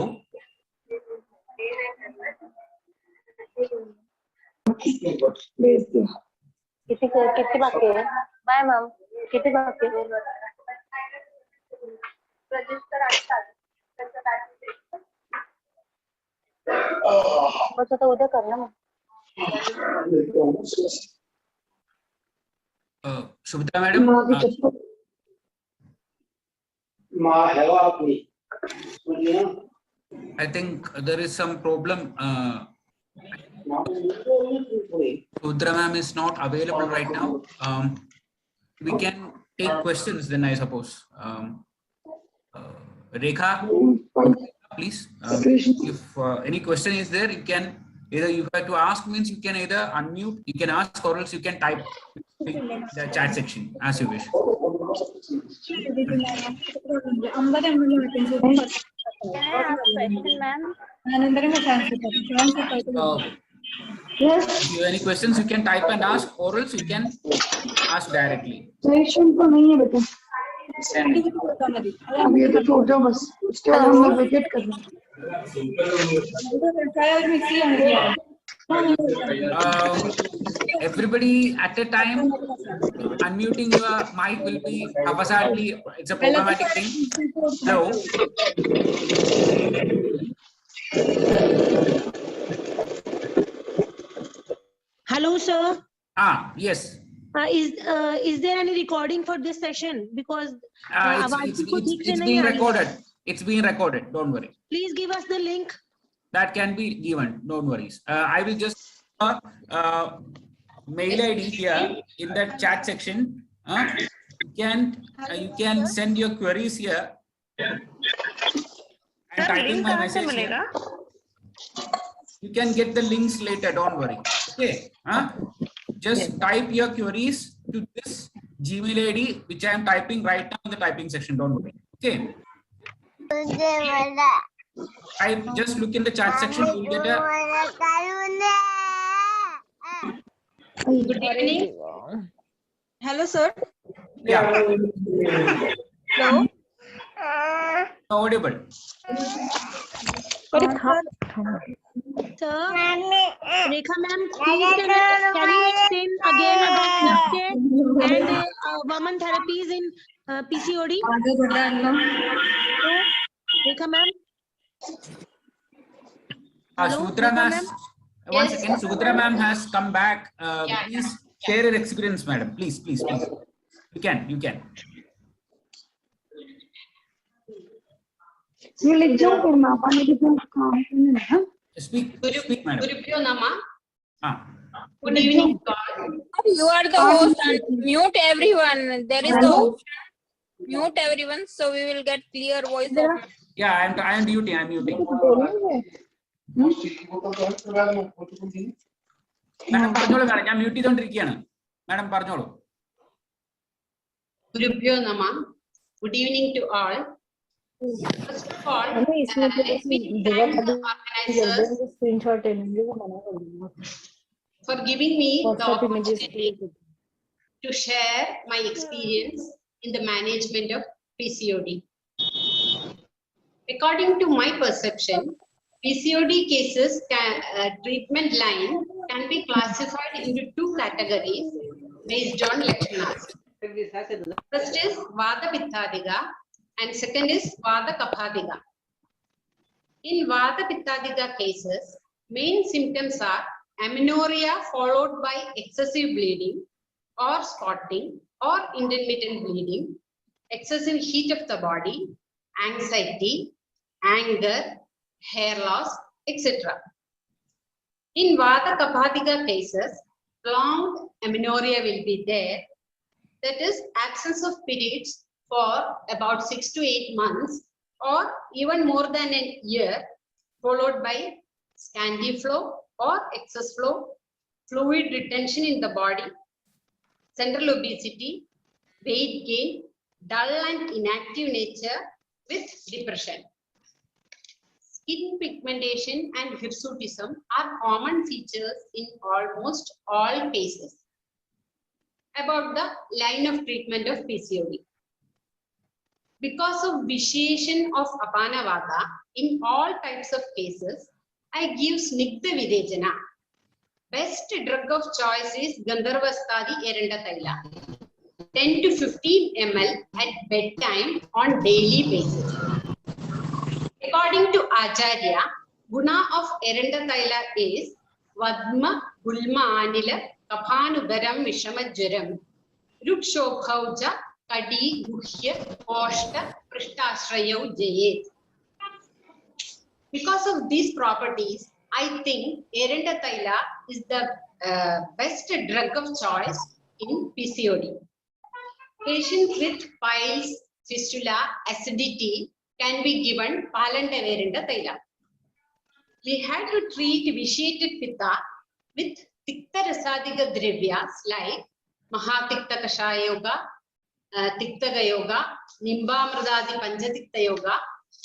G: कितने बाकी है? Bye ma'am, कितने बाकी है? बच्चा तो उधर करना।
A: Subhadra Madam. I think there is some problem. Subhadra Ma'am is not available right now. We can take questions then, I suppose. Rekha, please. If any question is there, you can either, you have to ask means you can either unmute, you can ask, or else you can type in the chat section as you wish. Yes. If you have any questions, you can type and ask, or else you can ask directly. Everybody at a time, unmuting your mic will be haphazardly. It's a problematic thing. Hello.
H: Hello, sir.
A: Yes.
H: Is there any recording for this session? Because
A: it's being recorded. It's being recorded. Don't worry.
H: Please give us the link.
A: That can be given. Don't worry. I will just mail ID here in the chat section. You can send your queries here. I'm typing my message here. You can get the links later. Don't worry. Okay. Just type your queries to this Gmail ID, which I am typing right now in the typing section. Don't worry. Okay. Just look in the chat section. You'll get a.
G: Good evening. Hello, sir.
A: Yeah.
G: Hello.
A: Audible.
H: Sir, Rekha ma'am, please can you explain again about and woman therapies in PCOD? Rekha ma'am.
A: Subhadra ma'am. Once again, Subhadra ma'am has come back. Please share your experience, madam. Please. You can. Speak, madam.
I: Good evening. You are the host and mute everyone. There is no option. Mute everyone, so we will get clear voice.
A: Yeah, I am muting. Madam, പറഞ്ഞോളൂ madam. ഞാൻ mute ചെയ്തുകൊണ്ടിരിക്കുകയാണ്. Madam, പറഞ്ഞോളൂ.
I: Good evening to all. First of all, let me thank the organizers for giving me the opportunity to share my experience in the management of PCOD.
J: According to my perception, PCOD cases treatment line can be classified into two categories based on lakshanas. First is Vada Pittadiga and second is Vada Kaphadiga. In Vata Pittadiga cases, main symptoms are amenorrhea followed by excessive bleeding or spotting or intermittent bleeding, excessive heat of the body, anxiety, anger, hair loss, etc. In Vata Kaphadiga cases, prolonged amenorrhea will be there, that is absence of periods for about 6 to 8 months or even more than a year, followed by scanty flow or excess flow, fluid retention in the body, central obesity, weight gain, dull and inactive nature with depression. Skin pigmentation and hirsutism are common features in almost all cases. About the line of treatment of PCOD. Because of vitiation of Apana Vata, in all types of cases, I give Snigdha Virejana. Best drug of choice is Gandharvastadi Eranda Taila. 10 to 15 ml at bedtime on daily basis. According to Acharya, guna of Eranda Taila is Vadma Gulma Anila Kaphanudaram Vishamajjaram Rukshobhauja Kadi Guhya Koshta Prishtashrayau Jayet. Because of these properties, I think Eranda Taila is the best drug of choice in PCOD. Patients with piles, fistula, acidity can be given Palanda Eranda Taila. We had to treat vitiated pitta with Tikta Rasadiga Dravyas like Mahatikta Kashaya Yoga, Tiktaga Yoga, Nimbamradadi Panchatikta Yoga,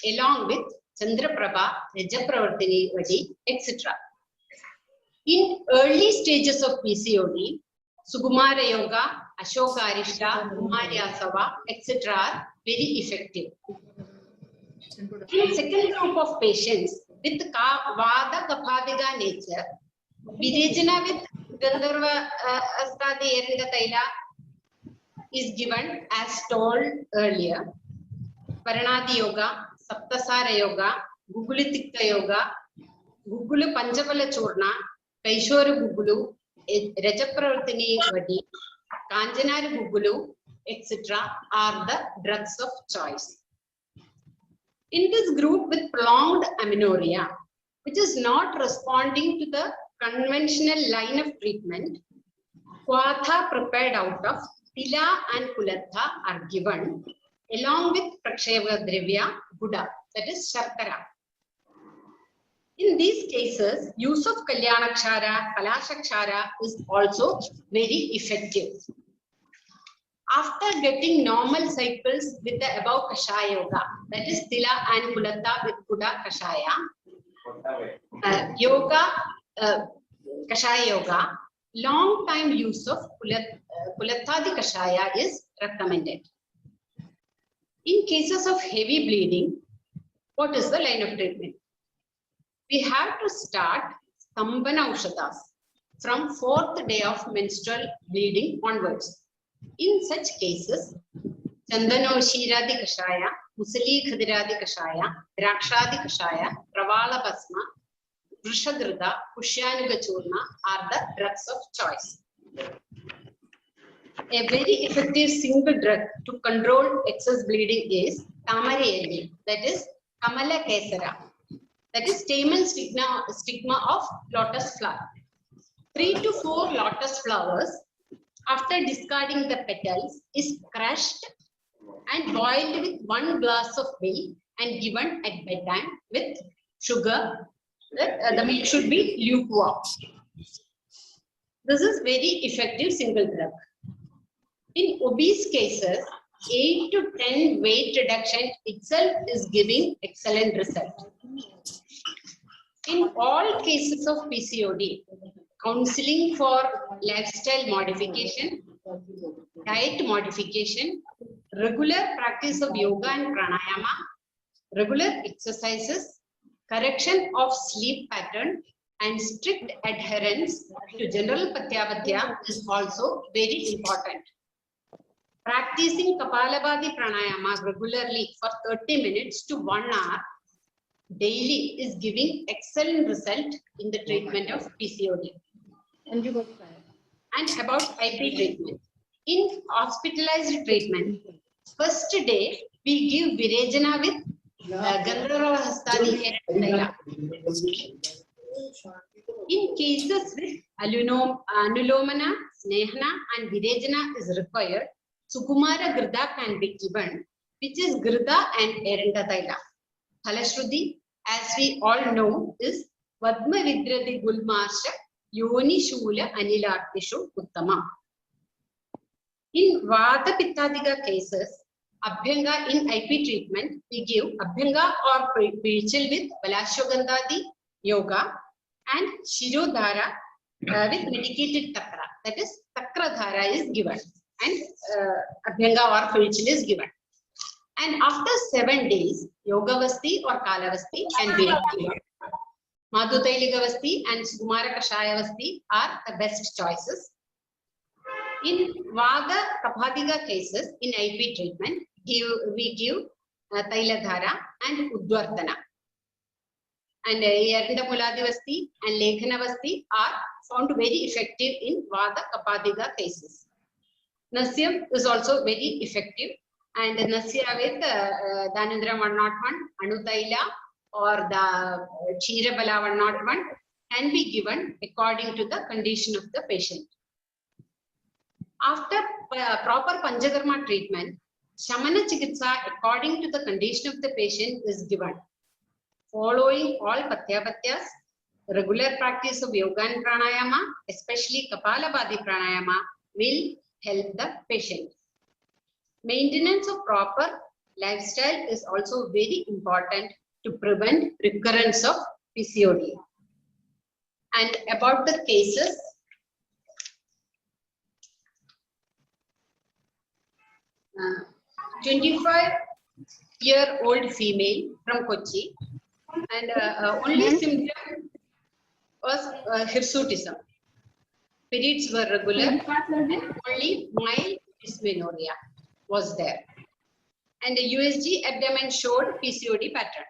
J: along with Chandraprabha, Rajapravartini Vadi, etc. In early stages of PCOD, Sugumara Yoga, Ashoka Arishta, Kumaryasava, etc. are very effective. In second group of patients with Vada Kaphadiga nature, Virejana with Gandharva Astadi Eranda Taila is given as told earlier. Paranadi Yoga, Saptasara Yoga, Gugulitikta Yoga, Gugulu Panchavala Churna, Kaishora Gugulu, Rajapravartini Vadi, Kanjanari Gugulu, etc. are the drugs of choice. In this group with prolonged amenorrhea, which is not responding to the conventional line of treatment, Kwatha prepared out of Tila and Kulatha are given along with Praksheva Dravya Buddha, that is Sharkara. In these cases, use of Kalyanakshara, Kalashakshara is also very effective. After getting normal cycles with the above Kashaya Yoga, that is Tila and Kulatha with Buddha Kashaya, Kashaya Yoga, long time use of Kulathadi Kashaya is recommended. In cases of heavy bleeding, what is the line of treatment? We have to start Stambhana Aushadas from 4th day of menstrual bleeding onwards. In such cases, Chandano Shiradi Kashaya, Musali Khadiradi Kashaya, Drakshadi Kashaya, Pravala Basma, Vrishadrida, Pushyanuga Churna are the drugs of choice. A very effective single drug to control excess bleeding is Tamari, that is Kamala Kesara, that is stamen stigma of lotus flower. 3 to 4 lotus flowers, after discarding the petals, is crushed and boiled with 1 glass of milk and given at bedtime with sugar. The milk should be lukewarm. This is very effective single drug. In obese cases, 8 to 10 weight reduction itself is giving excellent result. In all cases of PCOD, counseling for lifestyle modification, diet modification, regular practice of yoga and pranayama, regular exercises, correction of sleep pattern, and strict adherence to general Patyabhatya is also very important. Practicing Kapalabhati Pranayama regularly for 30 minutes to 1 hour daily is giving excellent result in the treatment of PCOD. And about IP treatment. In hospitalized treatment, first day we give Virejana with Gandharva Hastadi Taila. In cases with Anulomana, Snehana and Virejana is required, Sukumara Grida can be given, which is Grida and Erenda Taila. Phalashruti, as we all know, is Vadma Vidradi Gulmarsha Yoni Shula Anilartishu Uttama. In Vata Pittadika cases, Abhyanga in IP treatment, we give Abhyanga or Pirichil with Balashogandhadi Yoga and Shirodhara with medicated Takra. That is, Takra Dhara is given and Abhyanga or Pirichil is given. And after 7 days, Yoga Vasti or Kala Vasti can be given. Madhutailiga Vasti and Sukumara Kashaya Vasti are the best choices. In Vada Kapadiga cases, in IP treatment, we give Tailadhara and Udvartana. And Yarinda Muladivasti and Lekhanavasti are found very effective in Vada Kapadiga cases. Nasyam is also very effective, and Nasya with Dhanendra 101, Anutaila or the Chirabala 101 can be given according to the condition of the patient. After proper Panchakarma treatment, Shamana Chikitsa according to the condition of the patient is given. Following all Patyabhatyas, regular practice of Yoga and Pranayama, especially Kapalabhati Pranayama, will help the patient. Maintenance of proper lifestyle is also very important to prevent recurrence of PCOD. And about the cases, uh, 25-year-old female from Kochi, and only symptom was hirsutism. Periods were regular, and only mild dysmenorrhea was there. And the USG abdomen showed PCOD pattern.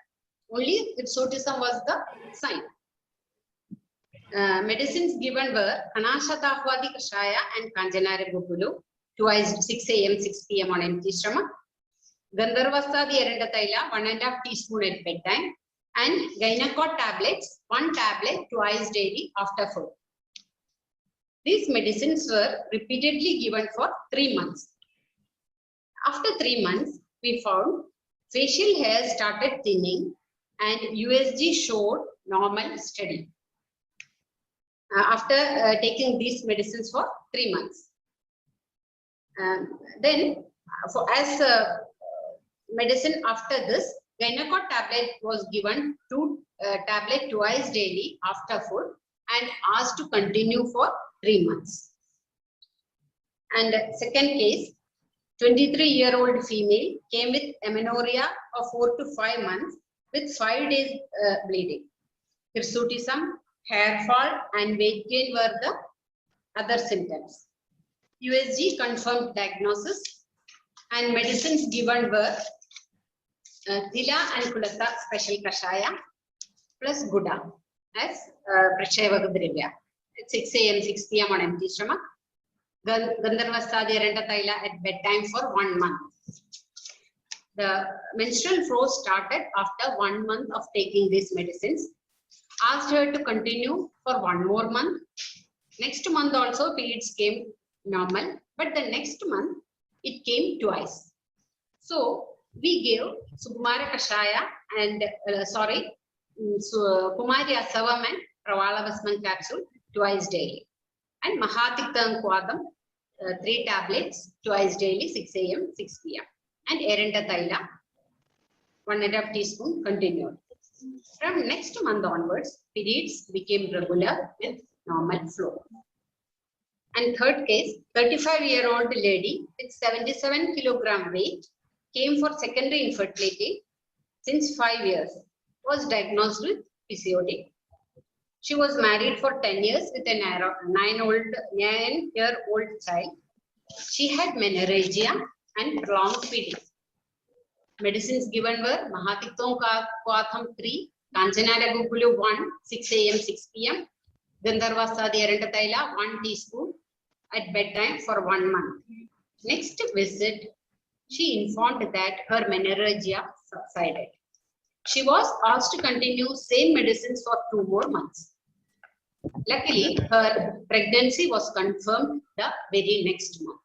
J: Only hirsutism was the sign. Medicines given were Kanashatahwadi Kashaya and Kanjanare Gupulu, twice 6 a.m., 6 p.m. on empty stomach. Gandharvastadi Erenda Taila, 1.5 teaspoon at bedtime. And Gynacot tablets, 1 tablet twice daily after food. These medicines were repeatedly given for 3 months. After 3 months, we found facial hair started thinning and USG showed normal steady. After taking these medicines for 3 months. Then, as medicine after this, Gynacot tablet was given 2 tablet twice daily after food and asked to continue for 3 months. And second case, 23-year-old female came with amenorrhea of 4 to 5 months with 5 days bleeding. Hirsutism, hair fall, and weight gain were the other symptoms. USG confirmed diagnosis, and medicines given were Tila and Kulata special Kashaya plus Guda as Prashayavaka Drivya at 6 a.m., 6 p.m. on empty stomach. Gandharvastadi Erenda Taila at bedtime for 1 month. The menstrual flow started after 1 month of taking these medicines. Asked her to continue for 1 more month. Next month also periods came normal, but the next month it came twice. So we gave Sukumara Kashaya and Kumari Asavam and Pravala Vasman capsule twice daily. And Mahatiktam Kwadam, 3 tablets twice daily, 6 a.m., 6 p.m. And Erenda Taila, 1.5 teaspoon continued. From next month onwards, periods became regular with normal flow. And third case, 35-year-old lady with 77 kilogram weight came for secondary infertility. since 5 years, was diagnosed with PCOD. She was married for 10 years with a 9-year-old child. She had menorrhagia and prolonged feeding. Medicines given were Mahatikton Kwatham 3, Kanchanara Gugulu 1, 6 a.m. 6 p.m. Gandharvastadi Aranta Taila 1 teaspoon at bedtime for 1 month. Next visit, she informed that her menorrhagia subsided. She was asked to continue same medicines for 2 more months. Luckily, her pregnancy was confirmed the very next month.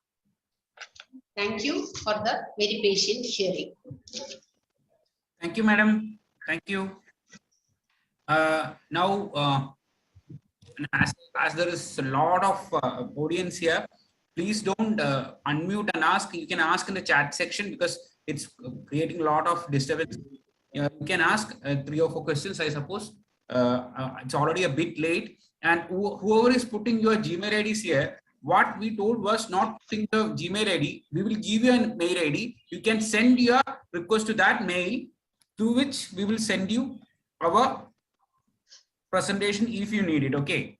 J: Thank you for the very patient hearing.
A: Thank you, madam. Thank you. Now, as there is a lot of audience here, please don't unmute and ask. You can ask in the chat section because it's creating a lot of disturbance. You can ask 3 or 4 questions, I suppose. It's already a bit late. And whoever is putting your Gmail IDs here, what we told was not putting the Gmail ID. We will give you a mail ID. You can send your request to that mail, through which we will send you our presentation if you need it. Okay.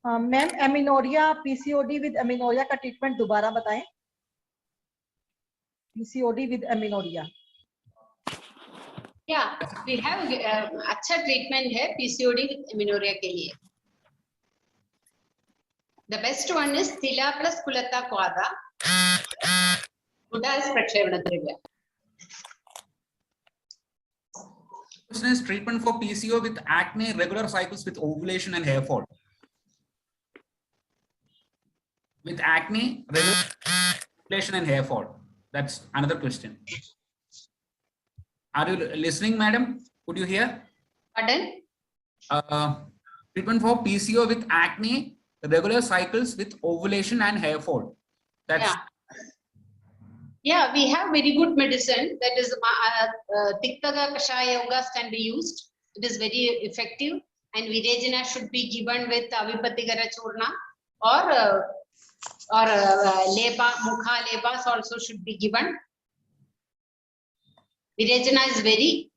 E: Ma'am amenorrhoea PCOD with amenorrhoea का treatment दोबारा बताएं. PCOD with amenorrhoea.
J: Yeah, we have अच्छा treatment है PCOD with amenorrhea के लिए. The best one is Tila plus Kulata Kwada. Buddha is Prakshavanatrivya.
A: Question is treatment for PCO with acne, regular cycles with ovulation and hair fall. With acne, regular ovulation and hair fall. That's another question. Are you listening, madam? Could you hear?
J: Pardon?
A: Treatment for PCO with acne, regular cycles with ovulation and hair fall. That's
J: Yeah, we have very good medicine. That is Tiktaga Kashaya Yogas can be used. It is very effective. And Virejana should be given with Avipatigara Churna or Leba, Mukha Lebas also should be given. Virejana is very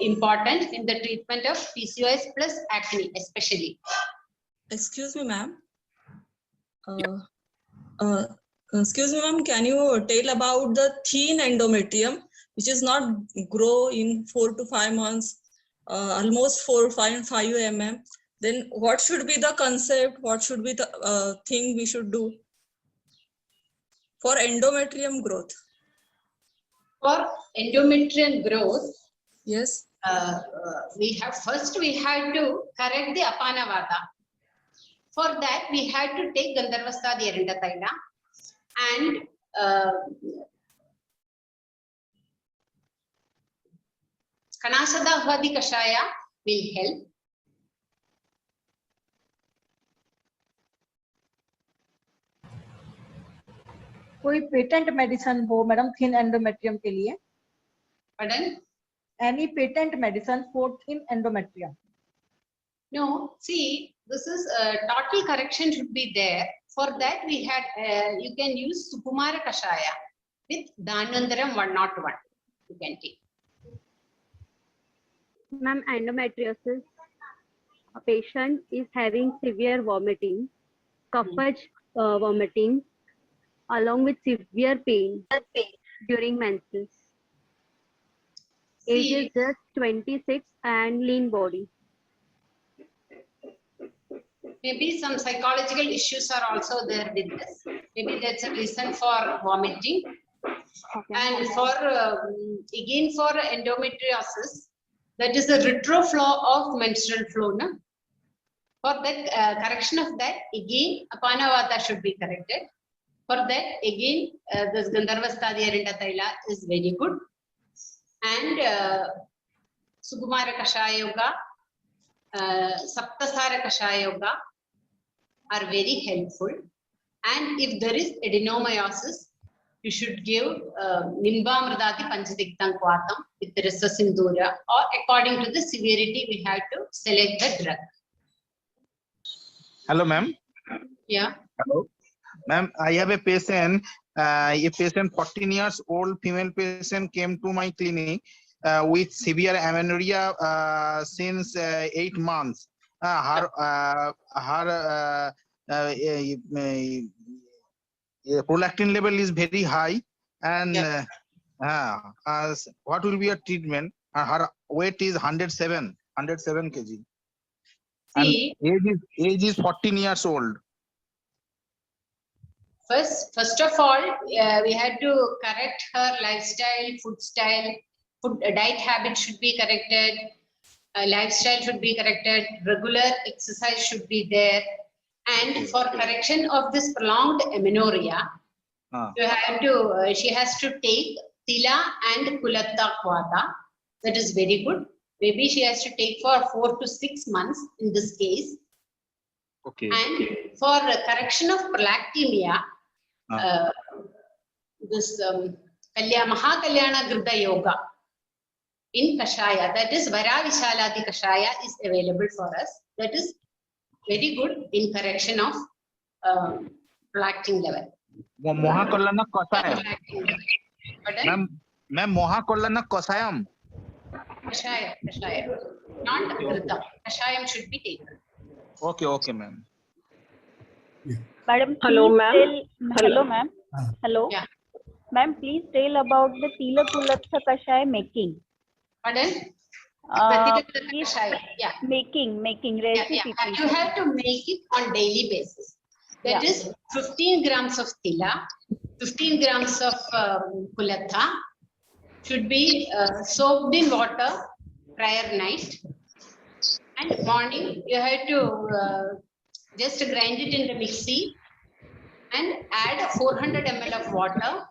J: important in the treatment of PCOS plus acne, especially.
K: Excuse me, ma'am. Excuse me, ma'am. Can you tell about the thin endometrium, which is not grow in 4 to 5 months, almost 5 mm? Then what should be the concept? What should be the thing we should do for endometrium growth?
J: For endometrial growth,
K: yes,
J: we had to correct the Apanavada. For that, we had to take Gandharvastadi Aranta Taila and Kanasada Hadi Kashaya will help.
E: कोई patent medicine हो madam thin endometrium के लिए?
J: Pardon?
E: Any patent medicine for thin endometrium?
J: No, see, this is total correction should be there. For that, we had you can use Sukumara Kashaya with Dhanvantaram 101. You can take.
L: Ma'am, endometriosis. A patient is having severe vomiting, cough vomiting, along with severe pain during menses. Age is just 26 and lean body.
J: Maybe some psychological issues are also there with this. Maybe that's a reason for vomiting.
L: Okay.
J: And for again for endometriosis, that is the retroflow of menstrual flow. No? For that correction of that, again Apanavata should be corrected. For that, again this Gandharvastadi Aranta Taila is very good. And Sukumara Kashaya Yoga, Saptasara Kashaya Yoga are very helpful. And if there is adenomyosis, you should give Nimbamradati Panchatiktam Kwatam with the Rasa Sindhura, or according to the severity, we have to select the drug.
M: Hello, ma'am.
J: Yeah.
M: Hello. Ma'am, I have a patient A patient, 14 years old female patient, came to my clinic with severe amenorrhea since 8 months. Her prolactin level is very high, and what will be a treatment? Her weight is 107 kg.
J: See,
M: and age is 14 years old.
J: First of all, we had to correct her lifestyle, diet habit should be corrected, lifestyle should be corrected, regular exercise should be there. And for correction of this prolonged amenorrhea, she has to take Tila and Kulatta Kwata. That is very good. Maybe she has to take for 4 to 6 months in this case.
M: Okay.
J: And for correction of prolactemia, this Mahakalyana Grudha Yoga in Kashaya, that is Varavishaladi Kashaya, is available for us. That is very good in correction of prolactin level.
M: Mohakollana Kosayam. Ma'am, Mohakollana Kosayam.
J: Kashaya, not Grudha. Kashayam should be taken.
M: Okay, ma'am.
N: Madam,
O: hello, ma'am.
N: Hello, ma'am. Hello.
J: Yeah.
N: Ma'am, please tell about the Tila Kulatha Kashaya making.
J: Pardon?
N: Please
J: Yeah.
N: Making recipe.
J: Yeah. You have to make it on daily basis. That is 15 grams of Tila, 15 grams of Kulatha should be soaked in water prior night. And morning, you have to just grind it in the mixie and add 400 ml of water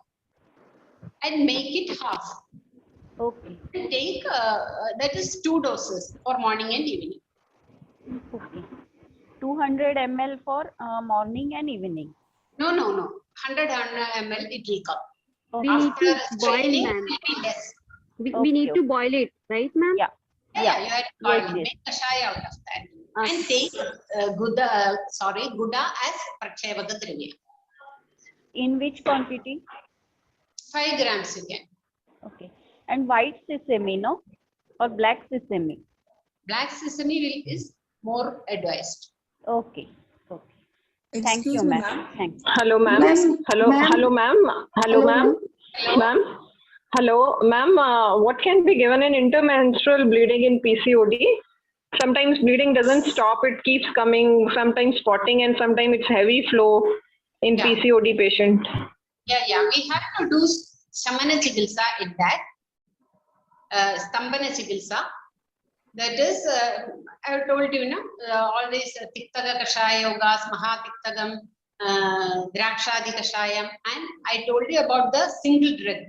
J: and make it half.
N: Okay.
J: And take, that is 2 doses for morning and evening.
N: Okay. 200 ml for morning and evening.
J: No. 100 ml it will come.
L: We need to boil, ma'am. We need to boil it, right, ma'am?
N: Yeah.
J: Yeah, you have to boil it. Make kashaya out of that. And take Gouda as Prakshevaka Dravya.
N: In which quantity?
J: 5 grams you can.
N: Okay. And white sesame, no? Or black sesame?
J: Black sesame is more advised.
N: Okay. Thank you, ma'am. Thanks.
O: Hello, ma'am. Hello, ma'am. Hello, ma'am. What can be given in intermenstrual bleeding in PCOD? Sometimes bleeding doesn't stop, it keeps coming, sometimes spotting, and sometimes it's heavy flow in PCOD patient.
J: Yeah. We have to do Shamana Chikitsa in that. Stambhana Chikitsa. That is, I have told you, all these Tiktaga Kashaya Yogas, Maha Tiktagam, Drakshadi Kashayam, and I told you about the single drug,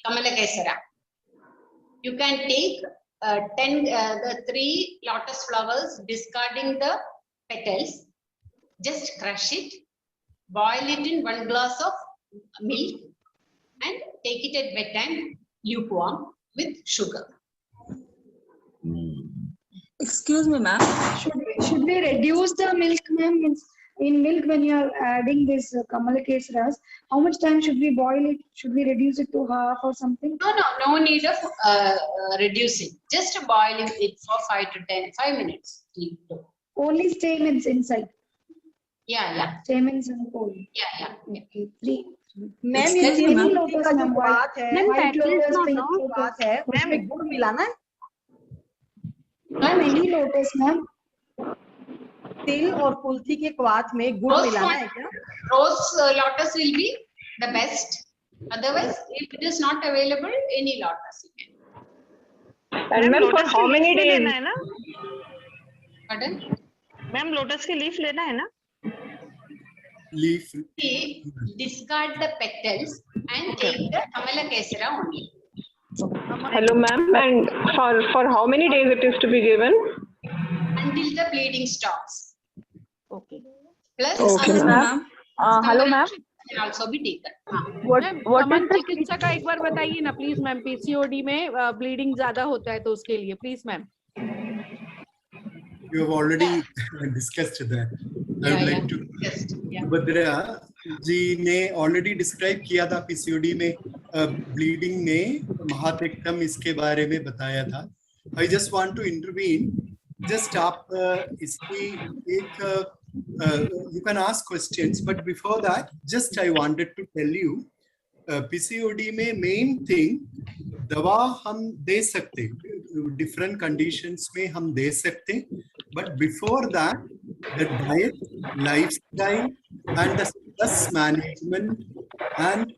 J: Kamala Kesara. You can take the 3 lotus flowers, discarding the petals, just crush it, boil it in 1 glass of milk, and take it at bedtime, lukewarm, with sugar.
K: Excuse me, ma'am.
P: Should we reduce the milk, ma'am? In milk, when you are adding this Kamala Kesaras, how much time should we boil it? Should we reduce it to half or something?
J: No need of reducing. Just boiling it for 5 minutes.
P: Only stamens inside.
J: Yeah.
P: Stamens and cold.
J: Yeah.
P: Okay, 3.
E: Ma'am
P: ये
E: ये
P: mini
E: lotus
P: lotus
E: का जो
P: ma'am,
E: बात है,
P: ma'am,
E: white
P: petals
E: lotus,
P: no,
E: pink
P: no.
E: lotus है, उसमें गुड़ मिलाना है?
P: Ma'am, any lotus, ma'am.
E: तिल और कुल्थी के क्वाथ में गुड़ मिलाना है क्या?
J: Rose lotus will be the best. Otherwise, if it is not available, any lotus you can.
O: And ma'am, for how many days?
J: Pardon?
F: Ma'am, lotus के leaf लेना है ना?
D: Leaf.
J: Discard the petals and take the Kamala Kesara only.
O: Hello, ma'am. And for how many days it is to be given?
J: Until the bleeding stops.
N: Okay.
J: Plus,
O: Okay, ma'am.
N: Hello, ma'am.
J: Can also be taken.
N: What is the
Q: चिकित्सा का एक बार बताइए ना please ma'am. PCOD में bleeding ज्यादा होता है तो उसके लिए please ma'am.
D: You have already discussed that. I would like to.
J: Yeah.
D: Subhadra, जी ने ऑलरेडी डिस्क्राइब किया था पीसीओडी में ब्लीडिंग में महातेक्टम इसके बारे में बताया था. I just want to intervene. Just आप इसकी एक you can ask questions, but before that just I wanted to tell you PCOD में मेन थिंग दवा हम दे सकते, डिफरेंट कंडीशंस में हम दे सकते, but before that the diet, lifestyle and the stress management and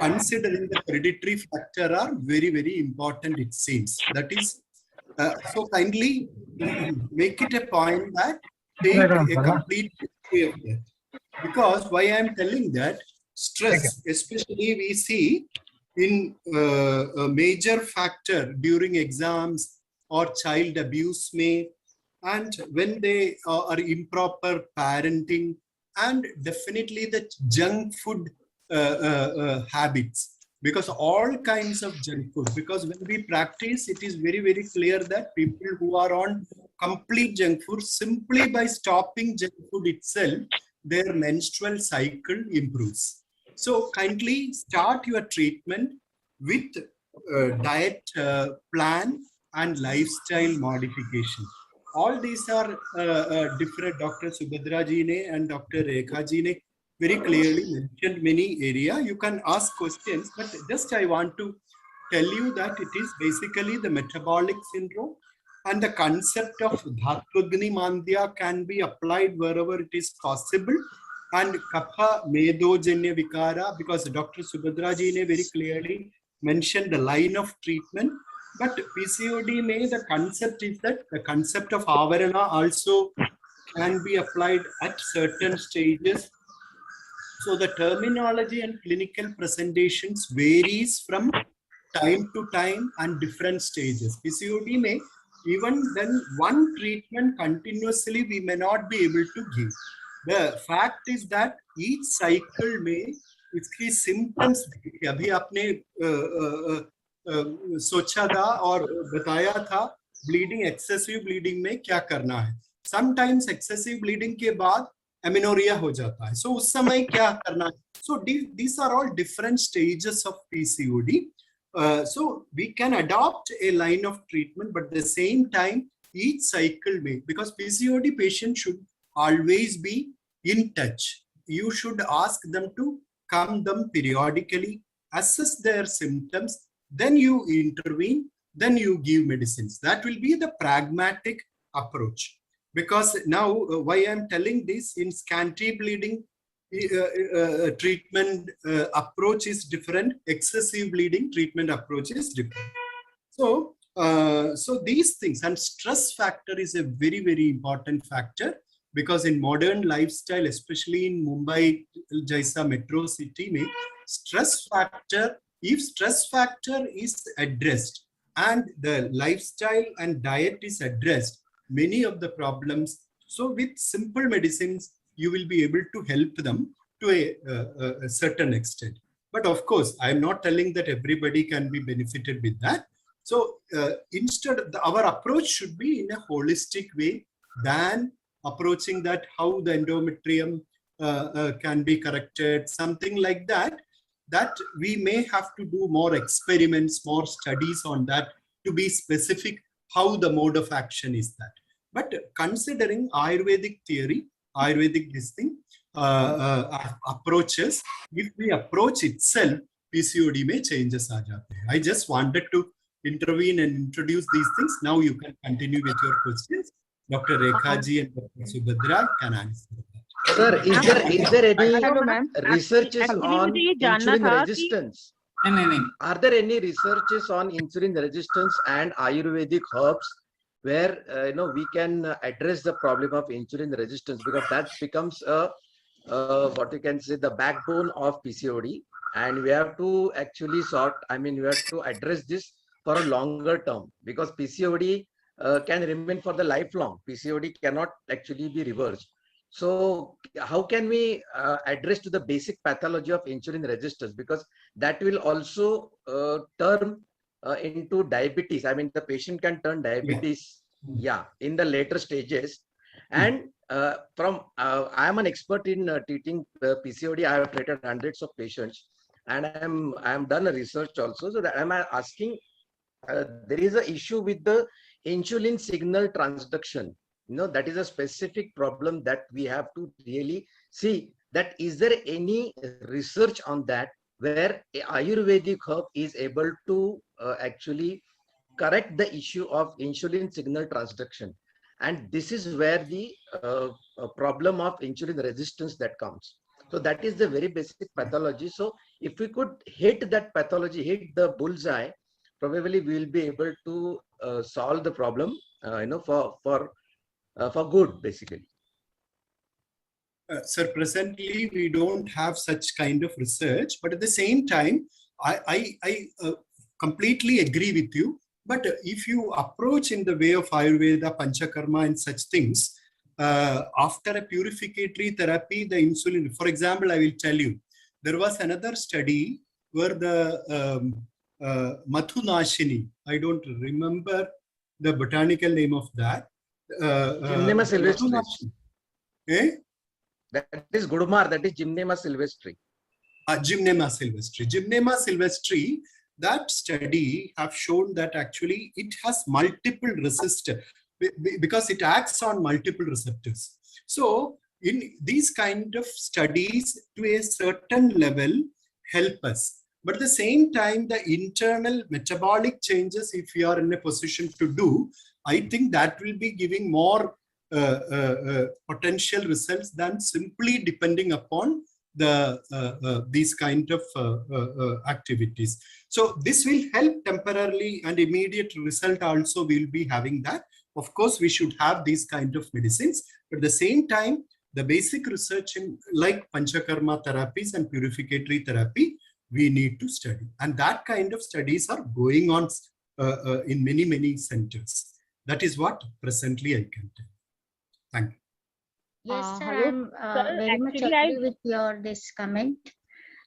D: considering the hereditary factor are very, very important, it seems. That is, so kindly make it a point that take a complete history of that. Because why I am telling that, stress, especially we see in a major factor during exams or child abuse may, and when they are improper parenting, and definitely the junk food habits, because all kinds of junk food, because when we practice it is very, very clear that people who are on complete junk food, simply by stopping junk food itself, their menstrual cycle improves. So kindly start your treatment with diet plan and lifestyle modification. All these are different. Dr. Subhadra ji ne and Dr. Rekha ji ne very clearly mentioned many area. You can ask questions, but just I want to tell you that it is basically the metabolic syndrome, and the concept of Dhatugni Mandya can be applied wherever it is possible, and Kapha Medojanya Vikara, because Dr. Subhadra ji ne very clearly mentioned the line of treatment. But PCOD may, the concept is that the concept of Avarana also can be applied at certain stages. So the terminology and clinical presentations varies from time to time and different stages. PCOD may, even then one treatment continuously we may not be able to give. The fact is that each cycle may इसकी symptoms, अभी आपने सोचा था और बताया था bleeding, excessive bleeding में क्या करना है. Sometimes excessive bleeding के बाद एमिनोरिया हो जाता है, सो उस समय क्या करना है. सो these are all different stages of PCOD. So we can adopt a line of treatment, but at the same time each cycle may, because PCOD patient should always be in touch. You should ask them to come them periodically, assess their symptoms, then you intervene, then you give medicines. That will be the pragmatic approach. Because now why I am telling this, in scanty bleeding treatment approach is different, excessive bleeding treatment approach is different. So so these things, and stress factor is a very, very important factor, because in modern lifestyle, especially in Mumbai jaisa metro city mein, stress factor, if stress factor is addressed and the lifestyle and diet is addressed, many of the problems, so with simple medicines you will be able to help them to a certain extent. But of course I am not telling that everybody can be benefited with that. So instead our approach should be in a holistic way than approaching that how the endometrium can be corrected, something like that, that we may have to do more experiments, more studies on that to be specific how the mode of action is that. But considering Ayurvedic theory, Ayurvedic this thing, approaches, if we approach itself, PCOD may changes aa jate hain. I just wanted to intervene and introduce these things. Now you can continue with your questions. Dr. Rekha ji and Dr. Subhadra can answer that.
B: Sir, is there any researches on
L: मुझे ये जानना
B: insulin
L: था
B: resistance?
A: नहीं.
B: Are there any researches on insulin resistance and Ayurvedic herbs where we can address the problem of insulin resistance, because that becomes what you can say the backbone of PCOD, and we have to actually we have to address this for a longer term, because PCOD can remain for the lifelong. PCOD cannot actually be reversed. So how can we address to the basic pathology of insulin resistance, because that will also turn into diabetes. I mean, the patient can turn diabetes in the later stages. And
R: I am an expert in treating PCOD. I have treated hundreds of patients, and I am done a research also. So that I am asking, there is an issue with the insulin signal transduction. That is a specific problem that we have to really see. That is there any research on that where Ayurvedic herb is able to actually correct the issue of insulin signal transduction? And this is where the problem of insulin resistance that comes. So that is the very basic pathology. So if we could hit that pathology, hit the bullseye, probably we will be able to solve the problem, for good, basically.
D: Sir, presently we don't have such kind of research, but at the same time, I completely agree with you. But if you approach in the way of Ayurveda, Panchakarma and such things, after a purificatory therapy, the insulin, for example, I will tell you, there was another study where the Mathunashini, I don't remember the botanical name of that.
R: Gymnema sylvestris.
D: Eh?
R: That is Gudumar, that is Gymnema sylvestri.
D: Gymnema sylvestri. Gymnema sylvestri, that study have shown that actually it has multiple receptors because it acts on multiple receptors. So in these kind of studies to a certain level help us. But at the same time, the internal metabolic changes, if you are in a position to do, I think that will be giving more potential results than simply depending upon the these kind of activities. So this will help temporarily, and immediate result also will be having that. Of course, we should have these kind of medicines, but at the same time, the basic research in like Panchakarma therapies and purificatory therapy, we need to study. And that kind of studies are going on in many centers. That is what presently I can tell. Thank you.
S: Yes, sir, I'm very much agree with this comment,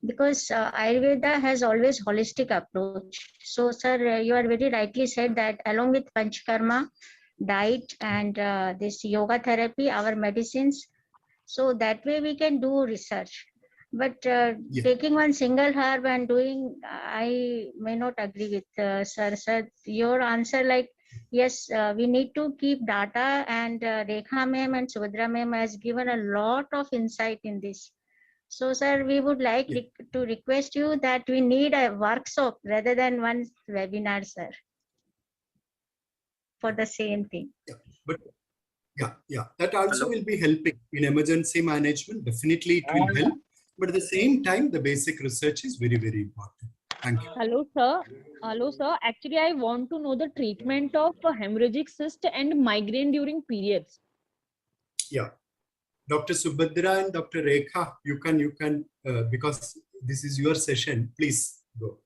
S: because Ayurveda has always holistic approach. So, sir, you are very rightly said that along with Panchakarma, diet and this yoga therapy, our medicines, so that way we can do research. But taking one single herb and doing, I may not agree with sir. Sir, your answer, like, yes, we need to keep data, and Rekha ma'am and Subhadra ma'am has given a lot of insight in this. So, sir, we would like to request you that we need a workshop rather than one webinar, sir, for the same thing.
D: But that also will be helping in emergency management. Definitely it will help. But at the same time, the basic research is very important. Thank you.
T: Hello, sir. Hello, sir. Actually, I want to know the treatment of hemorrhagic cyst and migraine during periods.
D: Yeah. Dr. Subhadra and Dr. Rekha, you can, because this is your session, please go.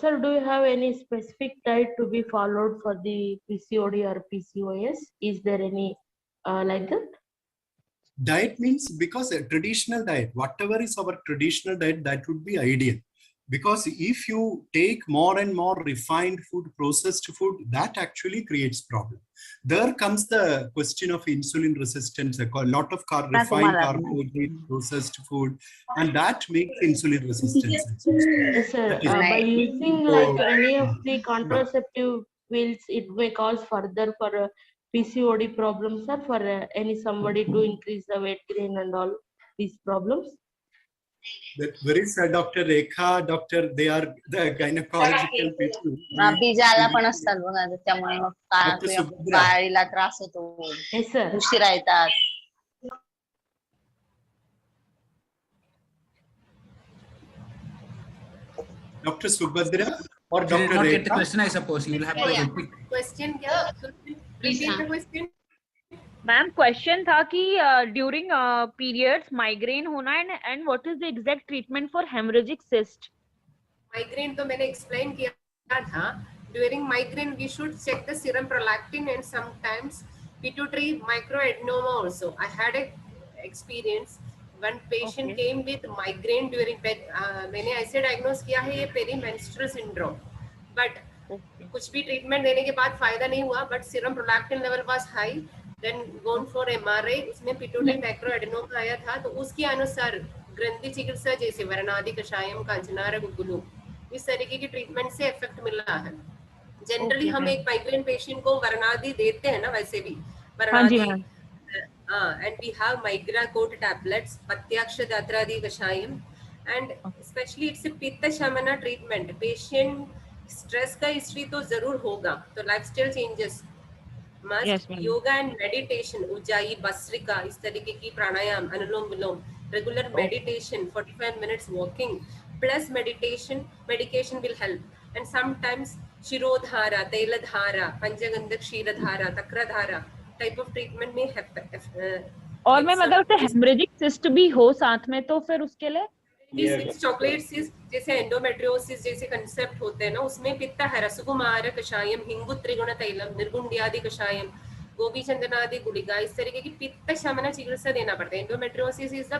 U: Sir, do you have any specific diet to be followed for the PCOD or PCOS? Is there any like that?
D: Diet means, because a traditional diet, whatever is our traditional diet, that would be ideal. Because if you take more and more refined food, processed food, that actually creates problem. There comes the question of insulin resistance, a lot of refined carbohydrate, processed food, and that makes insulin resistance.
U: Yes, sir. By using like any of the contraceptive pills, it may cause further for PCOD problems, or for any somebody to increase the weight gain and all these problems.
D: That very sad, Dr. Rekha, doctor, they are the gynecological people.
G: बीजाला पण असतात बघा, त्यामुळे मग बाळीला त्रास होतो, उशिरा येतात.
D: Dr. Subhadra or
A: You
D: Dr.
A: did not
D: Rekha?
A: get the question, I suppose. You will have to repeat.
C: Question, yeah. Repeat the question.
T: Ma'am, question था कि during periods migraine होना and what is the exact treatment for hemorrhagic cyst?
C: Migraine तो मैंने explain किया था. During migraine, we should check the serum prolactin and sometimes pituitary microadenoma also. I had a experience. One patient came with migraine during मैंने ऐसे diagnose किया है ये perimenstrual syndrome. But कुछ भी ट्रीटमेंट देने के बाद फायदा नहीं हुआ, but serum prolactin level was high, then gone for MRI, उसमें पिट्यूटरी मैक्रोएडेनोमा आया था, तो उसके अनुसार ग्रंथि चिकित्सा जैसे वरनादि कषायम, कांचनार, गुग्गुलू, इस तरीके की ट्रीटमेंट से इफेक्ट मिल रहा है। जनरली हम एक माइग्रेन पेशेंट को वरनादि देते हैं ना, वैसे भी वरनादि, and we have migra coat tablets, patyaksha datradi kashayam, and especially it's a pitta shamana treatment. Patient stress का history तो जरूर होगा, तो lifestyle changes must, yoga and meditation, ujjayi, basrika, इस तरीके की प्राणायाम, अनुलोम विलोम, regular meditation, 45 minutes walking plus meditation, medication will help. And sometimes shirodhara, tailadhara, panchagandha kshiradhara, takradhara type of treatment may happen.
T: और ma'am अगर उसे हेमरेजिक सिस्ट भी हो साथ में तो फिर उसके लिए
C: चॉकलेट सिस्ट जैसे एंडोमेट्रियोसिस जैसे कंसेप्ट होते हैं ना, उसमें पित्ता है रसकुमार कषायम, हिंगु त्रिगुण तैलम, निर्गुंड्यादि कषायम, गोपी चंदनादि गुड़िका, इस तरीके की पित्त शमन चिकित्सा देना पड़ता है। Endometriosis is the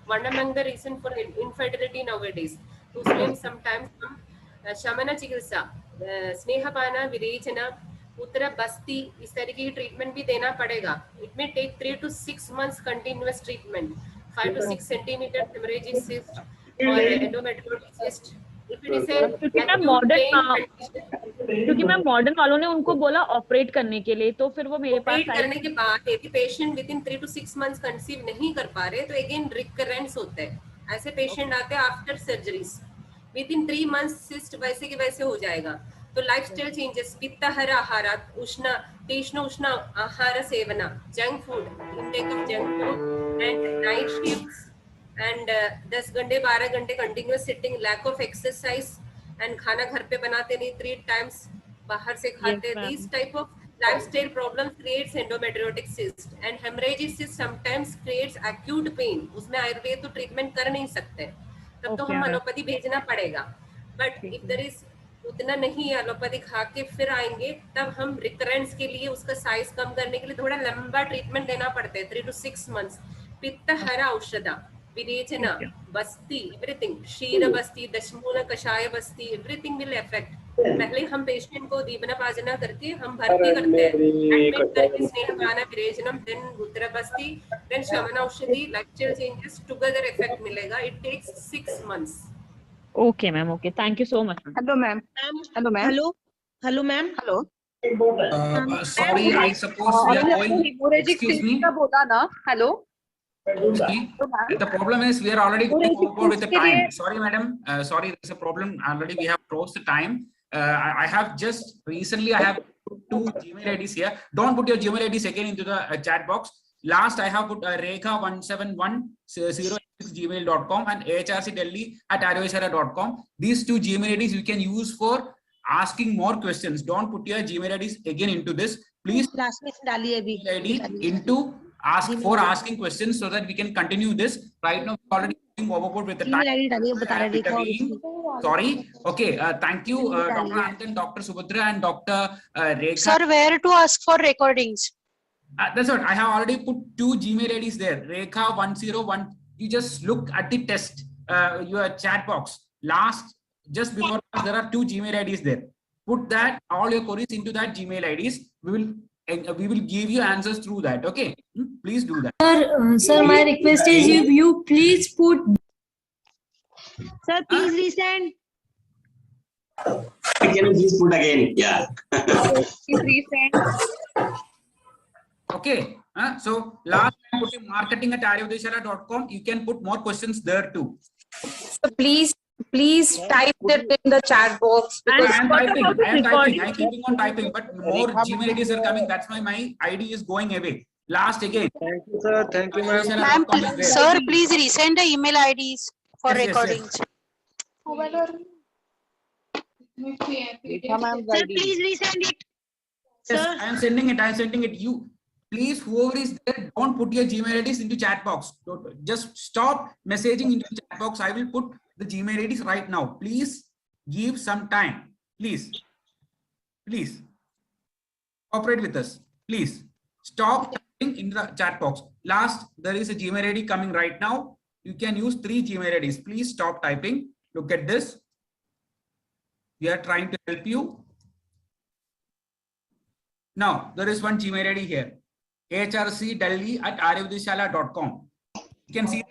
C: one among the reason for infertility nowadays, तो उसमें समटाइम्स हम शमन चिकित्सा, स्नेहपाना, विरेचना, उत्तर बस्ती, इस तरीके की ट्रीटमेंट भी देना पड़ेगा। It may take 3 to 6 months continuous treatment, 5 to 6 centimeter hemorrhagic cyst और endometriotic cyst।
T: क्योंकि मैं मॉडर्न वालों ने उनको बोला ऑपरेट करने के लिए, तो फिर वो मेरे पास
C: ऑपरेट करने के बाद यदि patient with in 3 to 6 months conceive नहीं कर पा रहे, तो अगेन रिकरेंस होता है। ऐसे पेशेंट आते हैं after surgeries, with in 3 months cyst वैसे के वैसे हो जाएगा। तो लाइफस्टाइल चेंजेस, पित्तहर आहार, उष्ण तीक्ष्ण उष्ण आहार सेवना, junk food, intake of junk food and night shifts and 10 घंटे 12 घंटे continuous sitting, lack of exercise and खाना घर पे बनाते नहीं, 3 times बाहर से खाते, this type of lifestyle problems creates endometriotic cyst and hemorrhagic cyst sometimes creates acute pain। उसमें आयुर्वेद तो ट्रीटमेंट कर नहीं सकते, तब तो हम एलोपैथी भेजना पड़ेगा। बट इफ देयर इज उतना नहीं एलोपैथी खा के फिर आएंगे, तब हम रिकरेंस के लिए उसका साइज कम करने के लिए थोड़ा लंबा ट्रीटमेंट देना पड़ता है, 3 to 6 months। पित्त हरा औषधा, विरेचना, बस्ती, एवरीथिंग, क्षीर बस्ती, दशमूल कषाय बस्ती, एवरीथिंग विल इफेक्ट। पहले हम पेशेंट को दीपना पाजना करके हम भर्ती करते हैं, एडमिट करके स्नेहपाना, विरेचनम, देन उत्तर बस्ती, देन शमन औषधि, लाइफस्टाइल चेंजेस टुगेदर इफेक्ट मिलेगा। It takes 6 months।
T: Okay ma'am, okay, thank you so much.
H: Hello ma'am, hello ma'am, hello hello ma'am, hello.
A: Sorry, I suppose we are going. Excuse me.
H: बोला ना, hello.
A: The problem is we are already going forward with the time. Sorry, madam. Sorry, there's a problem. Already we have crossed the time. I have just recently I have put 2 Gmail IDs here. Don't put your Gmail IDs again into the chat box. Last I have put rekha17106gmail.com and ahrcdelhi@ayurveda.com. These 2 Gmail IDs you can use for asking more questions. Don't put your Gmail IDs again into this. Please ID into asking questions so that we can continue this. Right now we're already going overboard with the time. Sorry. Okay. Thank you, Dr. Anton, Dr. Subhadra, and Dr. Rekha.
V: Sir, where to ask for recordings?
A: That's what I have already put 2 Gmail IDs there. Rekha 101. You just look at the test, your chat box. Last, just before there are 2 Gmail IDs there. Put that all your queries into that Gmail IDs. We will give you answers through that. Okay, please do that.
V: Sir, my request is if you please put.
H: Sir, please resend.
W: Can you please put again? Yeah.
H: Please resend.
A: Okay. So last time put marketing@ayurvedishala.com. You can put more questions there too.
V: So please type that in the chat box.
A: I am typing. I'm keeping on typing, but more Gmail IDs are coming. That's why my ID is going away. Last again.
W: Thank you, sir. Thank you, ma'am.
V: Sir, please resend the email IDs for recordings.
H: Sir, please resend it.
A: Yes, I am sending it. You please, whoever is there, don't put your Gmail IDs into chat box. Just stop messaging into chat box. I will put the Gmail IDs right now. Please give some time. Please cooperate with us. Please stop typing in the chat box. Last, there is a Gmail ID coming right now. You can use 3 Gmail IDs. Please stop typing. Look at this. We are trying to help you. Now, there is one Gmail ID here. hrcdelhi@ayurvedishala.com. You can see that.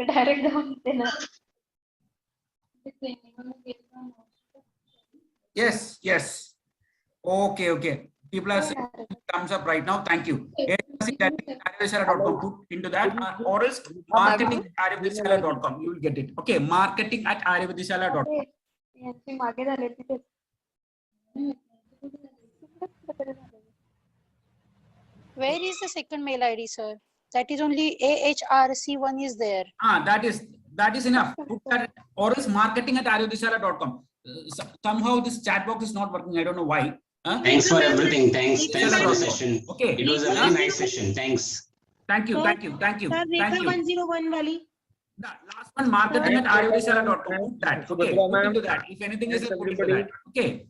I: direct
A: Yes, yes. Okay. People are saying thumbs up right now. Thank you. hrcdelhi@ayurvedishala.com. Put into that, or else marketing@ayurvedishala.com. You will get it. Okay, marketing@ayurvedishala.com.
K: Where is the second mail ID, sir? That is only AHRC1 is there.
A: That is enough. Put that, or else marketing@ayurvedishala.com. Somehow this chat box is not working. I don't know why.
W: Thanks for everything. Thanks for the session.
A: Okay.
W: It was a very nice session. Thanks.
A: Thank you.
U: Sir,
A: Thank you.
U: Rekha 101 wali.
A: The last one, marketing@ayurvedishala.com. Put that. Okay. Put into that. If anything is put into that. Okay.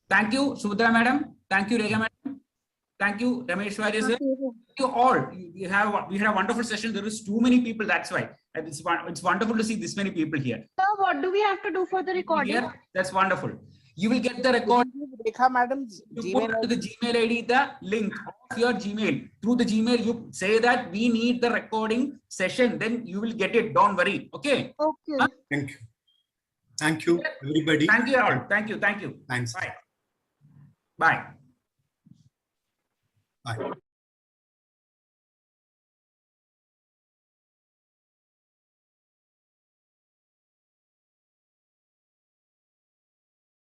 A: Thank you, Subhadra madam. Thank you, Rekha madam. Thank you, Rameshwari sir. Thank you all. We had a wonderful session. There is too many people. That's why it's wonderful to see this many people here.
U: Sir, what do we have to do for the recording?
A: Here, that's wonderful. You will get the record.
M: Rekha madam's
A: you put to the Gmail ID the link of your Gmail. Through the Gmail, you say that we need the recording session. Then you will get it. Don't worry. Okay.
U: Okay.
D: Thank you. Thank you, everybody.
A: Thank you all. Thank you.
D: Thanks.
A: Bye. Bye.
D: Bye.